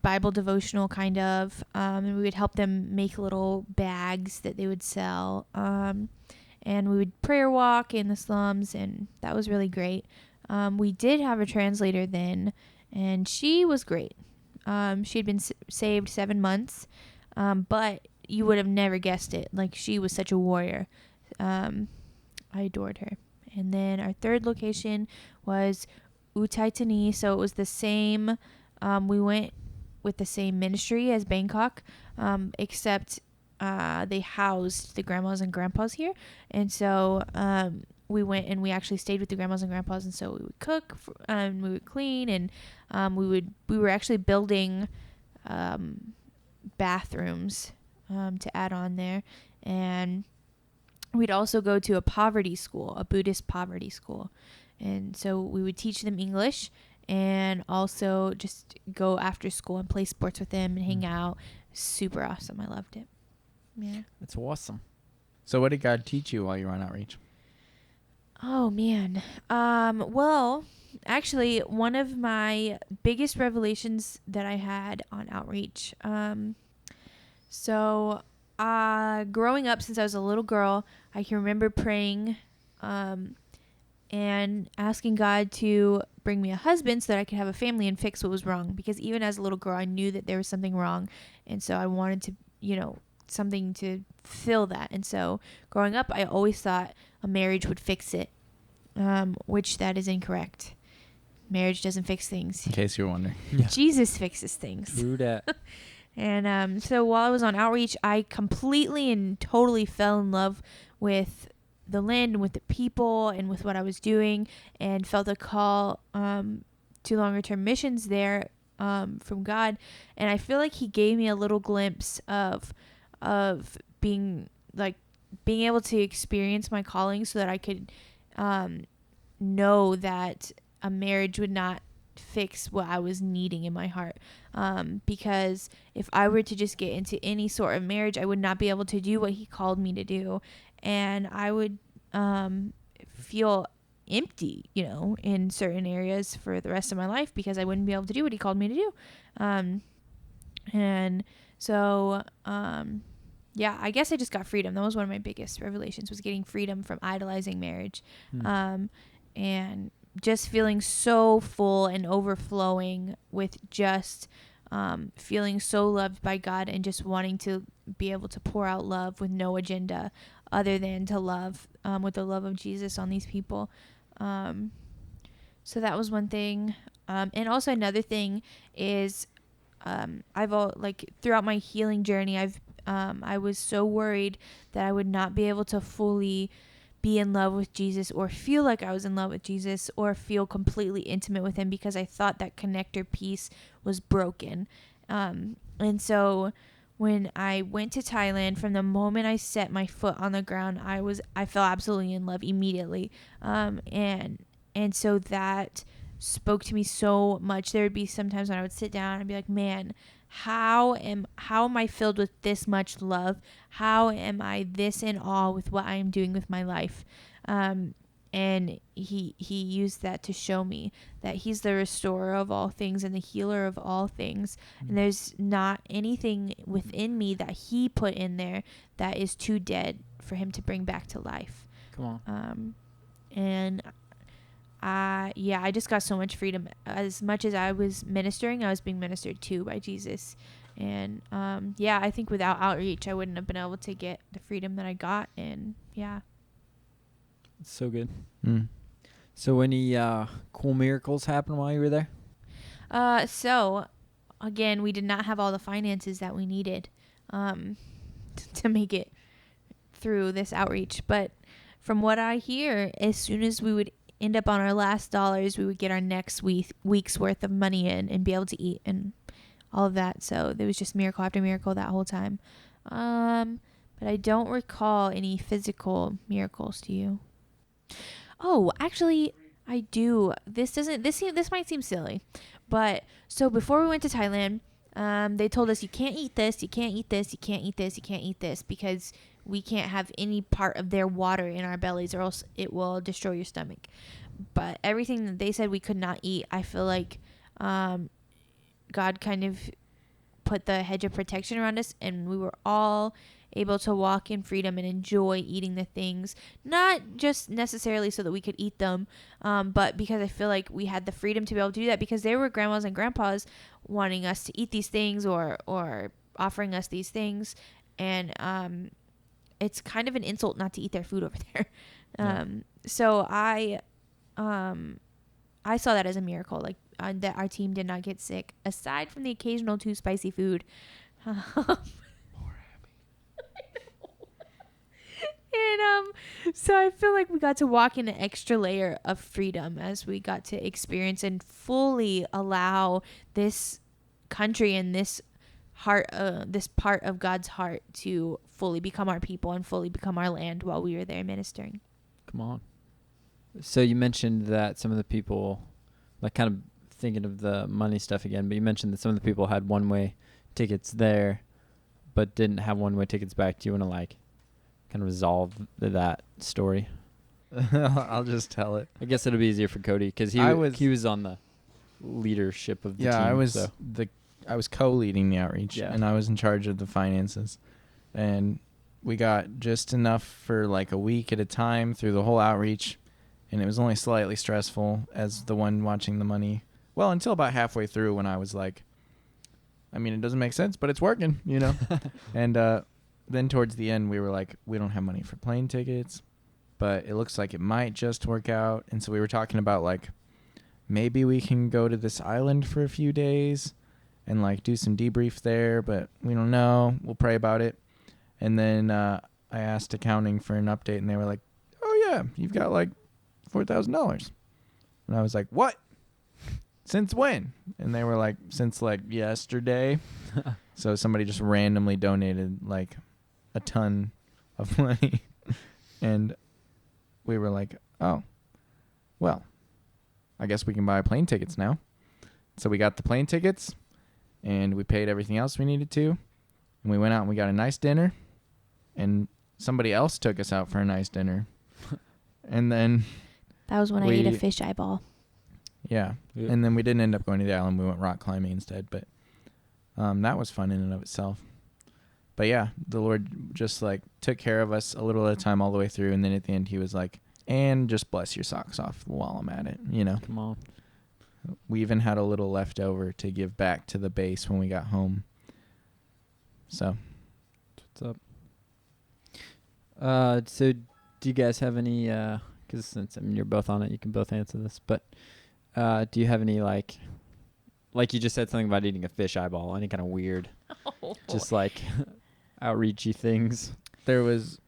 Bible devotional kind of. And we would help them make little bags that they would sell. And we would prayer walk in the slums, and that was really great. We did have a translator then, and she was great. She had been saved 7 months, but you would have never guessed it. Like, she was such a warrior. I adored her. And then our third location was Utai Tani. So it was the same. We went with the same ministry as Bangkok, except they housed the grandmas and grandpas here. And so we went and we actually stayed with the grandmas and grandpas. And so we would cook and we would clean, and we were actually building bathrooms to add on there. And we'd also go to a poverty school, a Buddhist poverty school. And so we would teach them English and also just go after school and play sports with them and hang out. Super awesome. I loved it. Yeah. That's awesome. So what did God teach you while you were on outreach? Oh, man. Well, actually, one of my biggest revelations that I had on outreach. So growing up, since I was a little girl, I can remember praying and asking God to bring me a husband so that I could have a family and fix what was wrong. Because even as a little girl, I knew that there was something wrong. And so I wanted to, something to fill that. And so growing up, I always thought a marriage would fix it, which that is incorrect. Marriage doesn't fix things. In case you're wondering. Yeah. Jesus fixes things. True that. And so while I was on outreach, I completely and totally fell in love with the land and with the people and with what I was doing, and felt a call to longer term missions there from God. And I feel like he gave me a little glimpse of being able to experience my calling so that I could know that a marriage would not fix what I was needing in my heart. Because if I were to just get into any sort of marriage, I would not be able to do what he called me to do. And I would feel empty, in certain areas for the rest of my life, because I wouldn't be able to do what he called me to do. And so, I guess I just got freedom. That was one of my biggest revelations, was getting freedom from idolizing marriage. And just feeling so full and overflowing with just feeling so loved by God, and just wanting to be able to pour out love with no agenda other than to love with the love of Jesus on these people. So that was one thing. And also another thing is throughout my healing journey, I was so worried that I would not be able to fully be in love with Jesus, or feel like I was in love with Jesus, or feel completely intimate with him, because I thought that connector piece was broken. And so when I went to Thailand, from the moment I set my foot on the ground, I fell absolutely in love immediately. And so that spoke to me so much. There would be sometimes when I would sit down and be like, man, how am I filled with this much love? How am I this in awe with what I am doing with my life? And he used that to show me that he's the restorer of all things and the healer of all things. And there's not anything within me that he put in there that is too dead for him to bring back to life. Come on. And I just got so much freedom. As much as I was ministering, I was being ministered to by Jesus. And I think without outreach, I wouldn't have been able to get the freedom that I got. And it's so good. So any cool miracles happen while you were there? So again, we did not have all the finances that we needed to make it through this outreach. But from what I hear, as soon as we would end up on our last dollars, we would get our next week's worth of money in and be able to eat and all of that. So there was just miracle after miracle that whole time. But I don't recall any physical miracles. Do you? Oh, actually, I do. This might seem silly, but so before we went to Thailand, they told us you can't eat this, you can't eat this, you can't eat this, you can't eat this, because we can't have any part of their water in our bellies, or else it will destroy your stomach. But everything that they said we could not eat, I feel like God kind of put the hedge of protection around us, and we were all able to walk in freedom and enjoy eating the things, not just necessarily so that we could eat them, but because I feel like we had the freedom to be able to do that, because there were grandmas and grandpas wanting us to eat these things or offering us these things, and it's kind of an insult not to eat their food over there. so I saw that as a miracle, like that our team did not get sick, aside from the occasional too spicy food. And so I feel like we got to walk in an extra layer of freedom as we got to experience and fully allow this country and this part of God's heart to fully become our people and fully become our land while we were there ministering. Come on. So you mentioned that some of the people, like kind of thinking of the money stuff again, but you mentioned that some of the people had one-way tickets there but didn't have one-way tickets back. Do you want to like kind of resolve that story? I'll just tell it. I guess it'll be easier for Cody because he was on the leadership of the team. Yeah, I was co-leading the outreach, and I was in charge of the finances. And we got just enough for like a week at a time through the whole outreach, and it was only slightly stressful as the one watching the money. Well, until about halfway through when I was like, I mean, it doesn't make sense, but it's working, you know? And then towards the end, we were like, we don't have money for plane tickets, but it looks like it might just work out. And so we were talking about like, maybe we can go to this island for a few days and like do some debrief there, but we don't know. We'll pray about it. And then I asked accounting for an update, and they were like, oh yeah, you've got like $4,000. And I was like, what? Since when? And they were like, since like yesterday. So somebody just randomly donated like a ton of money. And we were like, oh, well, I guess we can buy plane tickets now. So we got the plane tickets, and we paid everything else we needed to. And we went out and we got a nice dinner. And somebody else took us out for a nice dinner. And then that was when I ate a fish eyeball. Yeah. And then we didn't end up going to the island. We went rock climbing instead. But that was fun in and of itself. But yeah, the Lord just like took care of us a little at a time all the way through. And then at the end, he was like, and just bless your socks off while I'm at it, you know? Come on. We even had a little left over to give back to the base when we got home. So. What's up? So do you guys have any, because since you're both on it, you can both answer this, but do you have any like you just said something about eating a fish eyeball, any kind of weird, just like outreachy things? There was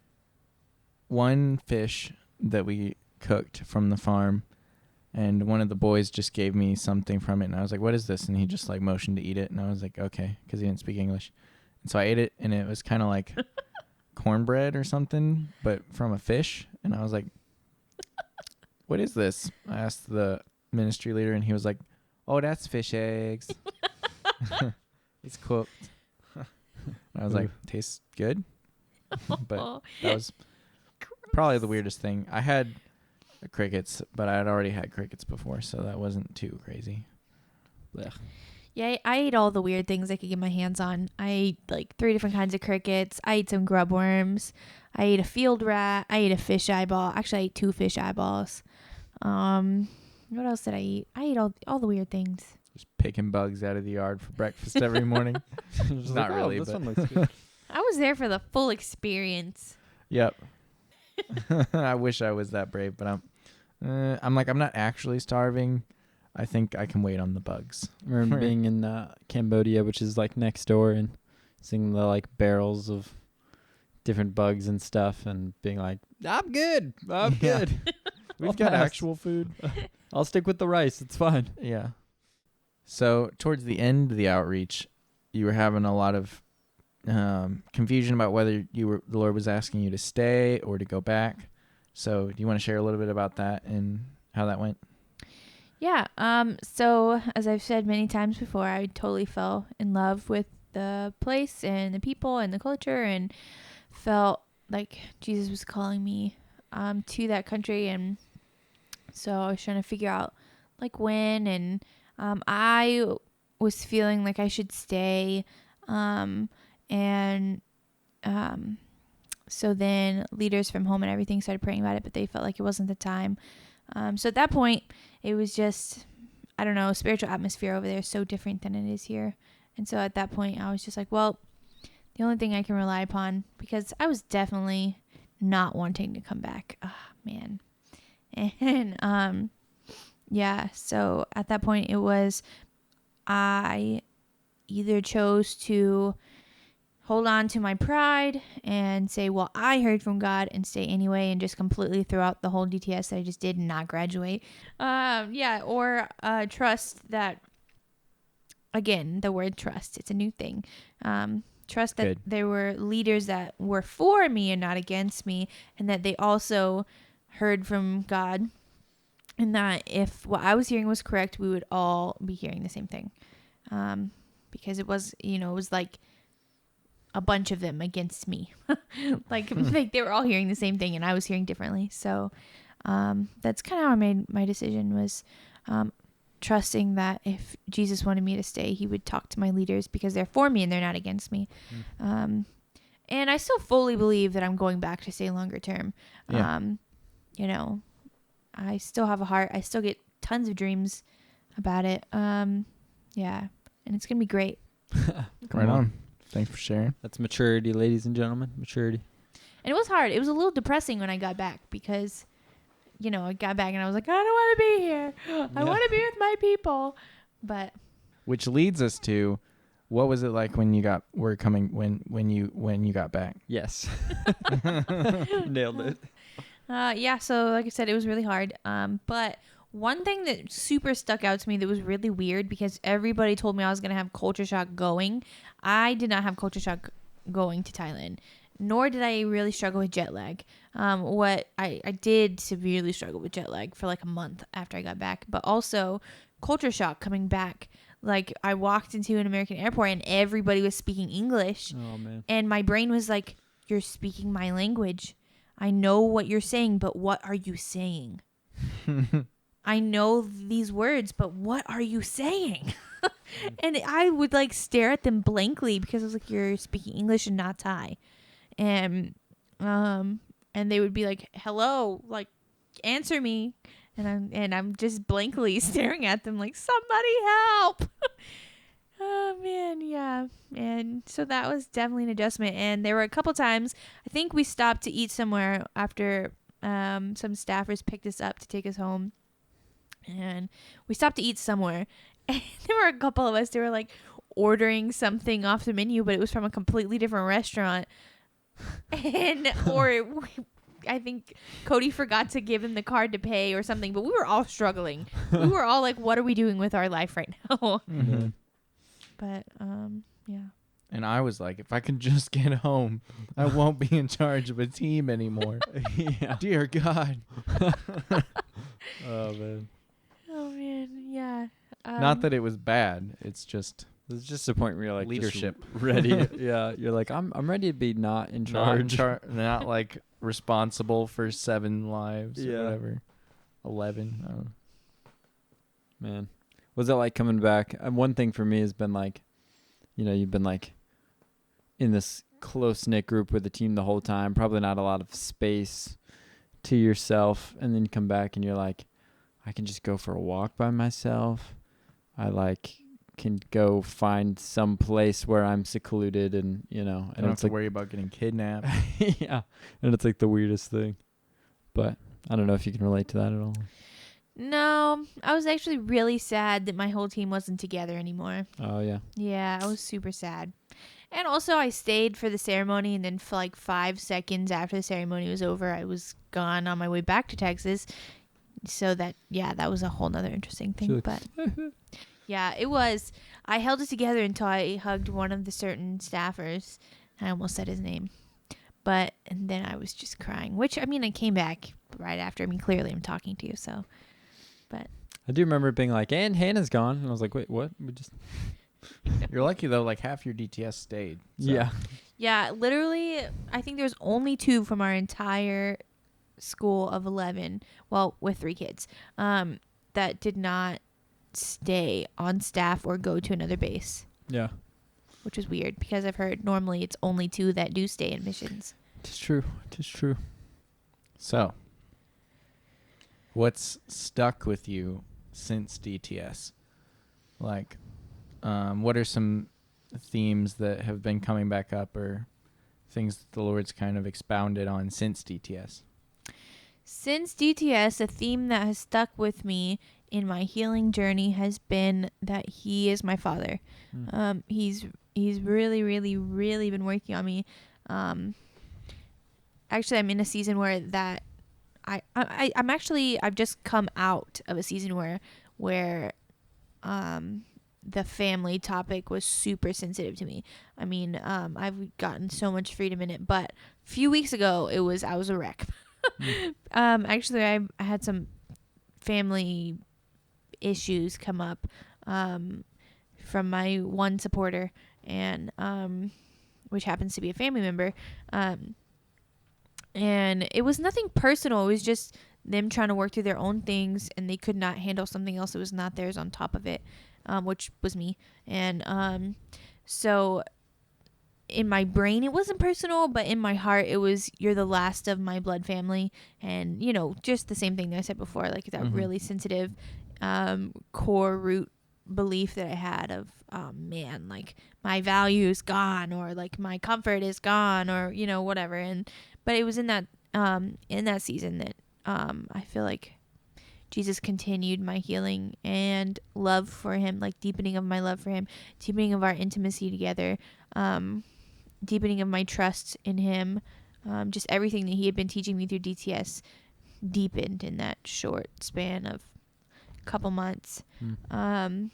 one fish that we cooked from the farm, and one of the boys just gave me something from it, and I was like, what is this? And he just like motioned to eat it, and I was like, okay, because he didn't speak English. And so I ate it, and it was kind of like cornbread or something, but from a fish. And I was like, what is this? I asked the ministry leader, and he was like, oh, that's fish eggs. It's cooked. I was like, tastes good. But that was probably the weirdest thing. I had crickets, but I had already had crickets before, so that wasn't too crazy. Blech. Yeah, I ate all the weird things I could get my hands on. I ate like 3 different kinds of crickets. I ate some grub worms. I ate a field rat. I ate a fish eyeball. Actually, I ate 2 fish eyeballs. What else did I eat? I ate all the weird things. Just picking bugs out of the yard for breakfast every morning. Not like, really, this but one looks good. I was there for the full experience. Yep. I wish I was that brave, but I'm not actually starving. I think I can wait on the bugs. I remember being in Cambodia, which is like next door, and seeing the like barrels of different bugs and stuff, and being like, I'm good. I'm good. We've got actual food. I'll stick with the rice. It's fine. Yeah. So towards the end of the outreach, you were having a lot of confusion about whether the Lord was asking you to stay or to go back. So do you want to share a little bit about that and how that went? Yeah. So as I've said many times before, I totally fell in love with the place and the people and the culture, and felt like Jesus was calling me to that country. And so I was trying to figure out like when, and I was feeling like I should stay. So then leaders from home and everything started praying about it, but they felt like it wasn't the time. So at that point, it was just, I don't know, spiritual atmosphere over there is so different than it is here. And so at that point, I was just like, well, the only thing I can rely upon, because I was definitely not wanting to come back. Oh, man. And so at that point it was, I either chose to hold on to my pride and say, well, I heard from God, and stay anyway and just completely throw out the whole DTS that I just did and not graduate. Or trust that, again, the word trust, it's a new thing. Trust that there were leaders that were for me and not against me, and that they also heard from God, and that if what I was hearing was correct, we would all be hearing the same thing. Because it was, it was like a bunch of them against me. like they were all hearing the same thing and I was hearing differently. So that's kind of how I made my decision, was trusting that if Jesus wanted me to stay, he would talk to my leaders because they're for me and they're not against me. And I still fully believe that I'm going back to stay longer term. I still have a heart. I still get tons of dreams about it. And it's going to be great. Right on. Thanks for sharing. That's maturity, ladies and gentlemen. Maturity. And it was hard. It was a little depressing when I got back because, I got back and I was like, I don't want to be here. I want to be with my people. But which leads us to, what was it like when you got when you got back? Yes. Nailed it. So like I said, it was really hard. But one thing that super stuck out to me that was really weird, because everybody told me I was going to have culture shock going. I did not have culture shock going to Thailand, nor did I really struggle with jet lag. What I did severely struggle with jet lag for like a month after I got back, but also culture shock coming back. Like, I walked into an American airport and everybody was speaking English. Oh, man. And my brain was like, you're speaking my language. I know what you're saying, but what are you saying? I know these words, but what are you saying? And I would like stare at them blankly because I was like, you're speaking English and not Thai. And they would be like, hello, like, answer me. And I'm just blankly staring at them like, somebody help. Oh, man, yeah. And so that was definitely an adjustment. And there were a couple times, I think we stopped to eat somewhere after some staffers picked us up to take us home. And we stopped to eat somewhere. And there were a couple of us, they were like ordering something off the menu, but it was from a completely different restaurant. I think Cody forgot to give him the card to pay or something, but we were all struggling. We were all like, what are we doing with our life right now? Mm-hmm. But, yeah. And I was like, if I can just get home, I won't be in charge of a team anymore. Yeah. Dear God. Oh, man. Oh, man, yeah. Not that it was bad. It's just... There's just a point where you're like... leadership. Ready. Yeah. You're like, I'm ready to be not in charge. Not like responsible for 7 lives or whatever. 11. Man. Was it like coming back? One thing for me has been like, you've been like in this close-knit group with the team the whole time. Probably not a lot of space to yourself. And then you come back and you're like, I can just go for a walk by myself. I can go find some place where I'm secluded and, and I don't it's have to worry about getting kidnapped. Yeah. And it's like the weirdest thing. But I don't know if you can relate to that at all. No, I was actually really sad that my whole team wasn't together anymore. Oh, yeah. Yeah, I was super sad. And also I stayed for the ceremony, and then for like 5 seconds after the ceremony was over, I was gone on my way back to Texas. So that was a whole nother interesting thing. But yeah, it was. I held it together until I hugged one of the certain staffers. I almost said his name. And then I was just crying, which, I mean, I came back right after. I mean, clearly I'm talking to you, so. But I do remember being like, and Hannah's gone. And I was like, wait, what? You're lucky, though, like half your DTS stayed. So. Yeah. Yeah, literally, I think there's only 2 from our entire school of 11, well, with 3 kids, that did not stay on staff or go to another base. Yeah. Which is weird, because I've heard normally it's only 2 that do stay in missions. It's true. So, what's stuck with you since DTS? Like, what are some themes that have been coming back up, or things that the Lord's kind of expounded on since DTS? Since DTS, a theme that has stuck with me in my healing journey has been that he is my father. He's really, really, really been working on me. Actually, I'm in a season where that I've just come out of a season where the family topic was super sensitive to me. I mean, I've gotten so much freedom in it, but a few weeks ago I was a wreck. Actually, I had some family issues come up from my one supporter, and which happens to be a family member, and it was nothing personal. It was just them trying to work through their own things, and they could not handle something else that was not theirs on top of it, which was me. And so in my brain it wasn't personal, but in my heart it was, you're the last of my blood family. And just the same thing that I said before, like that really sensitive core root belief that I had of, oh man, like my value is gone, or like my comfort is gone, or whatever. But it was in that season that I feel like Jesus continued my healing and love for him, like deepening of my love for him, deepening of our intimacy together, deepening of my trust in him. Just everything that he had been teaching me through DTS deepened in that short span of a couple months. Other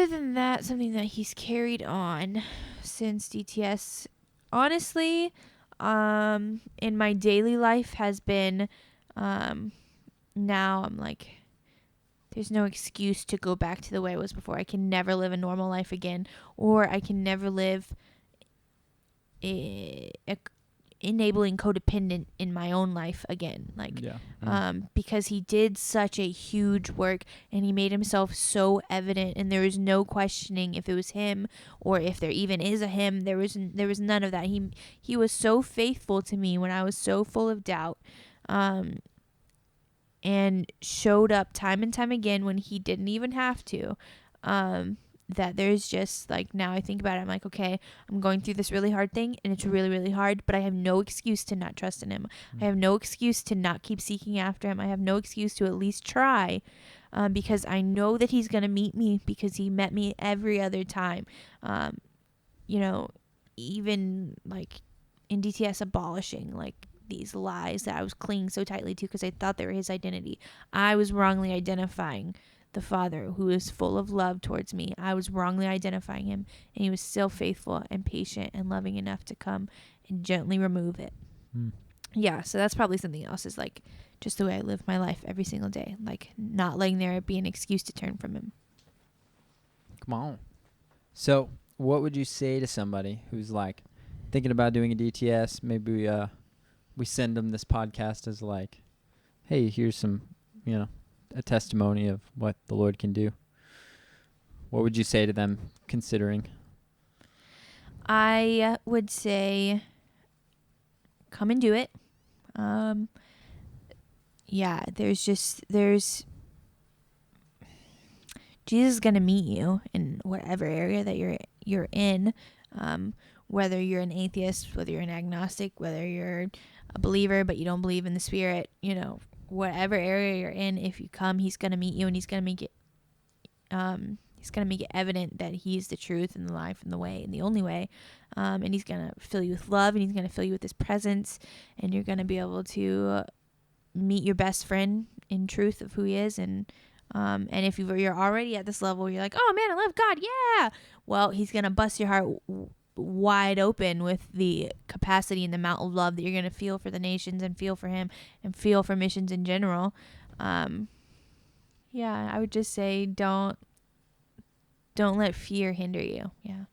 than that, something that he's carried on since DTS, honestly, in my daily life has been, now I'm like, there's no excuse to go back to the way I was before. I can never live a normal life again, or I can never live enabling codependent in my own life again. Like, because he did such a huge work, and he made himself so evident, and there was no questioning if it was him, or if there even is a him. There was none of that. He was so faithful to me when I was so full of doubt, and showed up time and time again when he didn't even have to. That there's just, like, now I think about it, I'm like, okay, I'm going through this really hard thing, and it's really, really hard, but I have no excuse to not trust in him. I have no excuse to not keep seeking after him. I have no excuse to at least try, because I know that he's going to meet me, because he met me every other time. Even like in DTS, abolishing like these lies that I was clinging so tightly to because I thought they were his identity. I was wrongly identifying the Father who is full of love towards me. I was wrongly identifying him, and he was still faithful and patient and loving enough to come and gently remove it. Yeah, so that's probably something else, is like just the way I live my life every single day, like not letting there be an excuse to turn from him. Come on. So what would you say to somebody who's like thinking about doing a DTS? Maybe we send them this podcast as like, hey, here's some, a testimony of what the Lord can do. What would you say to them considering? I would say, come and do it. There's Jesus is going to meet you in whatever area that you're in, whether you're an atheist, whether you're an agnostic, whether you're a believer but you don't believe in the Spirit, whatever area you're in, if you come, he's going to meet you, and he's going to make it evident that he's the truth and the life and the way and the only way. And he's going to fill you with love, and he's going to fill you with his presence, and you're going to be able to meet your best friend in truth of who he is. And if you're already at this level, you're like, oh man, I love God. Yeah. Well, he's going to bust your heart wide open with the capacity and the amount of love that you're going to feel for the nations, and feel for him, and feel for missions in general. I would just say don't let fear hinder you. Yeah.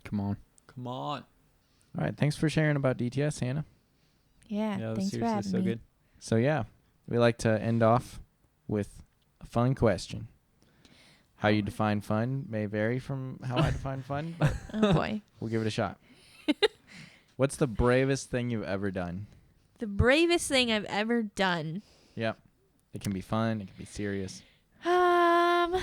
Come on. All right, thanks for sharing about DTS, Hannah. Yeah, thanks for having me. Good. So yeah, we like to end off with a fun question. How you define fun may vary from how I define fun, but oh boy, we'll give it a shot. What's the bravest thing you've ever done? The bravest thing I've ever done. Yep. It can be fun. It can be serious. The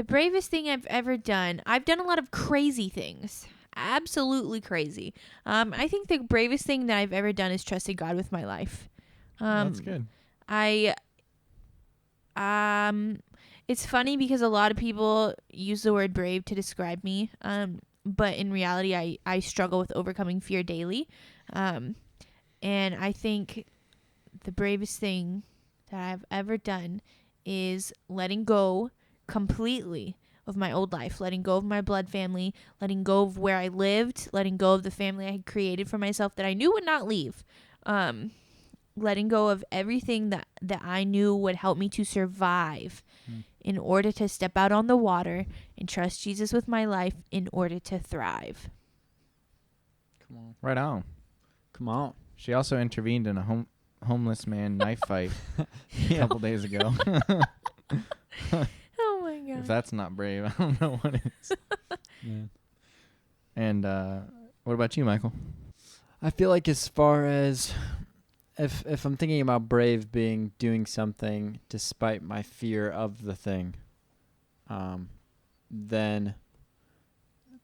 bravest thing I've ever done. I've done a lot of crazy things. absolutely crazy. I think the bravest thing that I've ever done is trusted God with my life. That's good. It's funny because a lot of people use the word brave to describe me. But in reality, I struggle with overcoming fear daily. And I think the bravest thing that I've ever done is letting go completely of my old life, letting go of my blood family, letting go of where I lived, letting go of the family I had created for myself that I knew would not leave. Letting go of everything that I knew would help me to survive in order to step out on the water and trust Jesus with my life in order to thrive. Come on. Right on. Come on. She also intervened in a homeless man knife fight a couple days ago. Oh my God. If that's not brave, I don't know what is. Yeah. And what about you, Michael? I feel like as far as if I'm thinking about brave being doing something despite my fear of the thing, then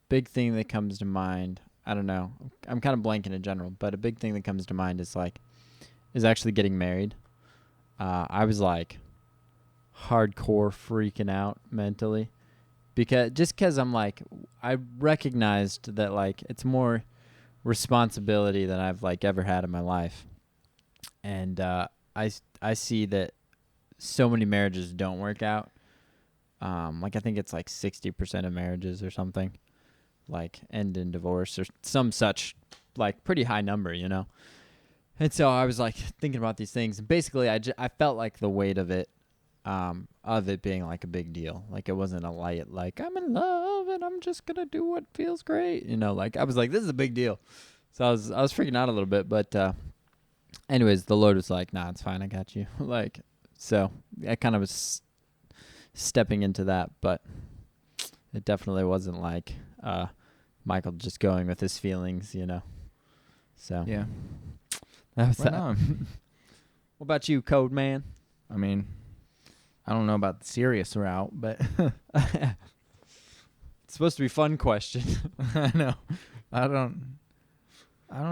big thing that comes to mind, I don't know, I'm kind of blanking in general, but a big thing that comes to mind is actually getting married. I was like hardcore freaking out mentally because I'm like, I recognized that like it's more responsibility than I've like ever had in my life. And I see that so many marriages don't work out. Like I think it's like 60% of marriages or something like end in divorce or some such like pretty high number, you know? And so I was like thinking about these things, and basically I felt like the weight of it being like a big deal. Like it wasn't a light, like I'm in love and I'm just going to do what feels great. You know, like I was like, this is a big deal. So I was freaking out a little bit, but anyways, the Lord was like, nah, it's fine. I got you. Like, so I kind of was stepping into that, but it definitely wasn't like Michael just going with his feelings, you know? So yeah. That was right that. on. What about you, Code Man? I mean, I don't know about the serious route, but it's supposed to be a fun question. I know. I don't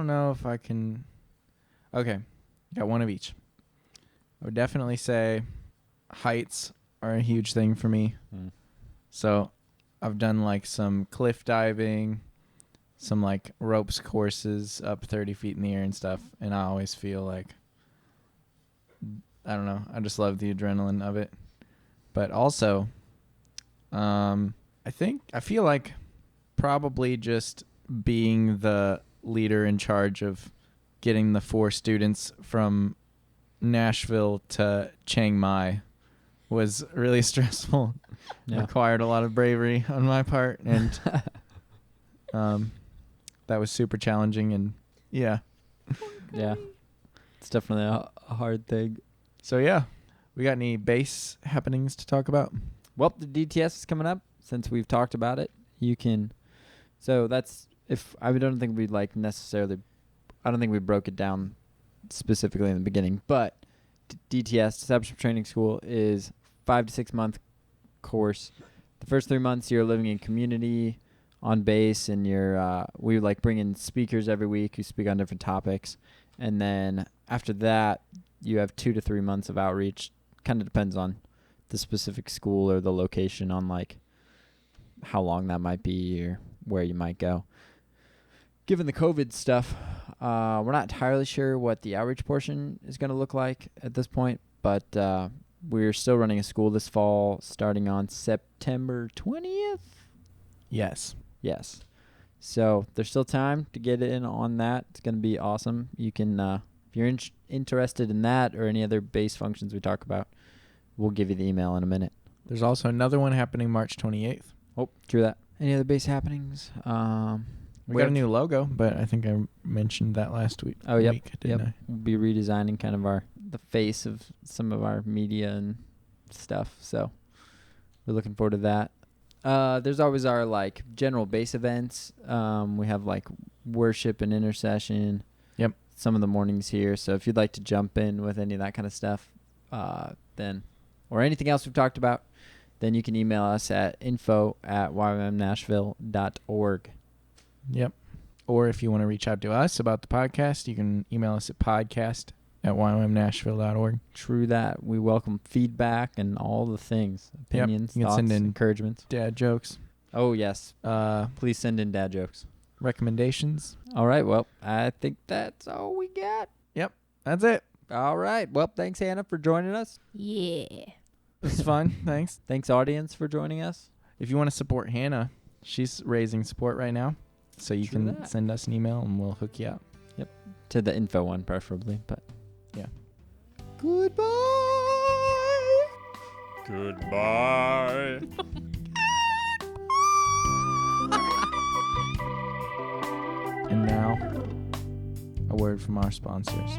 know if I can. Okay, got one of each. I would definitely say heights are a huge thing for me. So I've done like some cliff diving, some like ropes courses up 30 feet in the air and stuff. And I always feel like, I don't know, I just love the adrenaline of it. But also, I feel like probably just being the leader in charge of getting the 4 students from Nashville to Chiang Mai was really stressful. Yeah. Required a lot of bravery on my part, and that was super challenging. And yeah, it's definitely a hard thing. So yeah, we got any base happenings to talk about? Well, the DTS is coming up. Since we've talked about it, you can. So that's I don't think we I don't think we broke it down specifically in the beginning, but DTS, Discipleship Training School, is 5 to 6 month course. The first 3 months you're living in community on base, and we like bring in speakers every week who speak on different topics, and then after that you have 2 to 3 months of outreach. Kind of depends on the specific school or the location on like how long that might be or where you might go. Given the COVID stuff, we're not entirely sure what the outreach portion is going to look like at this point, but we're still running a school this fall starting on September 20th. Yes. So there's still time to get in on that. It's going to be awesome. You can, if you're interested in that or any other base functions we talk about, we'll give you the email in a minute. There's also another one happening March 28th. Oh, true that. Any other base happenings? We got a new logo, but I think I mentioned that last week. Oh, yep. Didn't I? We'll be redesigning kind of the face of some of our media and stuff. So we're looking forward to that. There's always our like general base events. We have like worship and intercession. Yep. Some of the mornings here. So if you'd like to jump in with any of that kind of stuff, then, or anything else we've talked about, then you can email us at info@ywamnashville.org. Yep. Or if you want to reach out to us about the podcast, you can email us at podcast@ywamnashville.org. True that. We welcome feedback and all the things. Opinions, you can thoughts, send in encouragements. Dad jokes. Oh, yes. Please send in dad jokes. Recommendations. All right. Well, I think that's all we got. Yep. That's it. All right. Well, thanks, Hannah, for joining us. Yeah. This is fun. Thanks. Thanks, audience, for joining us. If you want to support Hannah, she's raising support right now. So you can send us an email and we'll hook you up. Yep. To the info one, preferably. But yeah. Goodbye. Goodbye. And now, a word from our sponsors.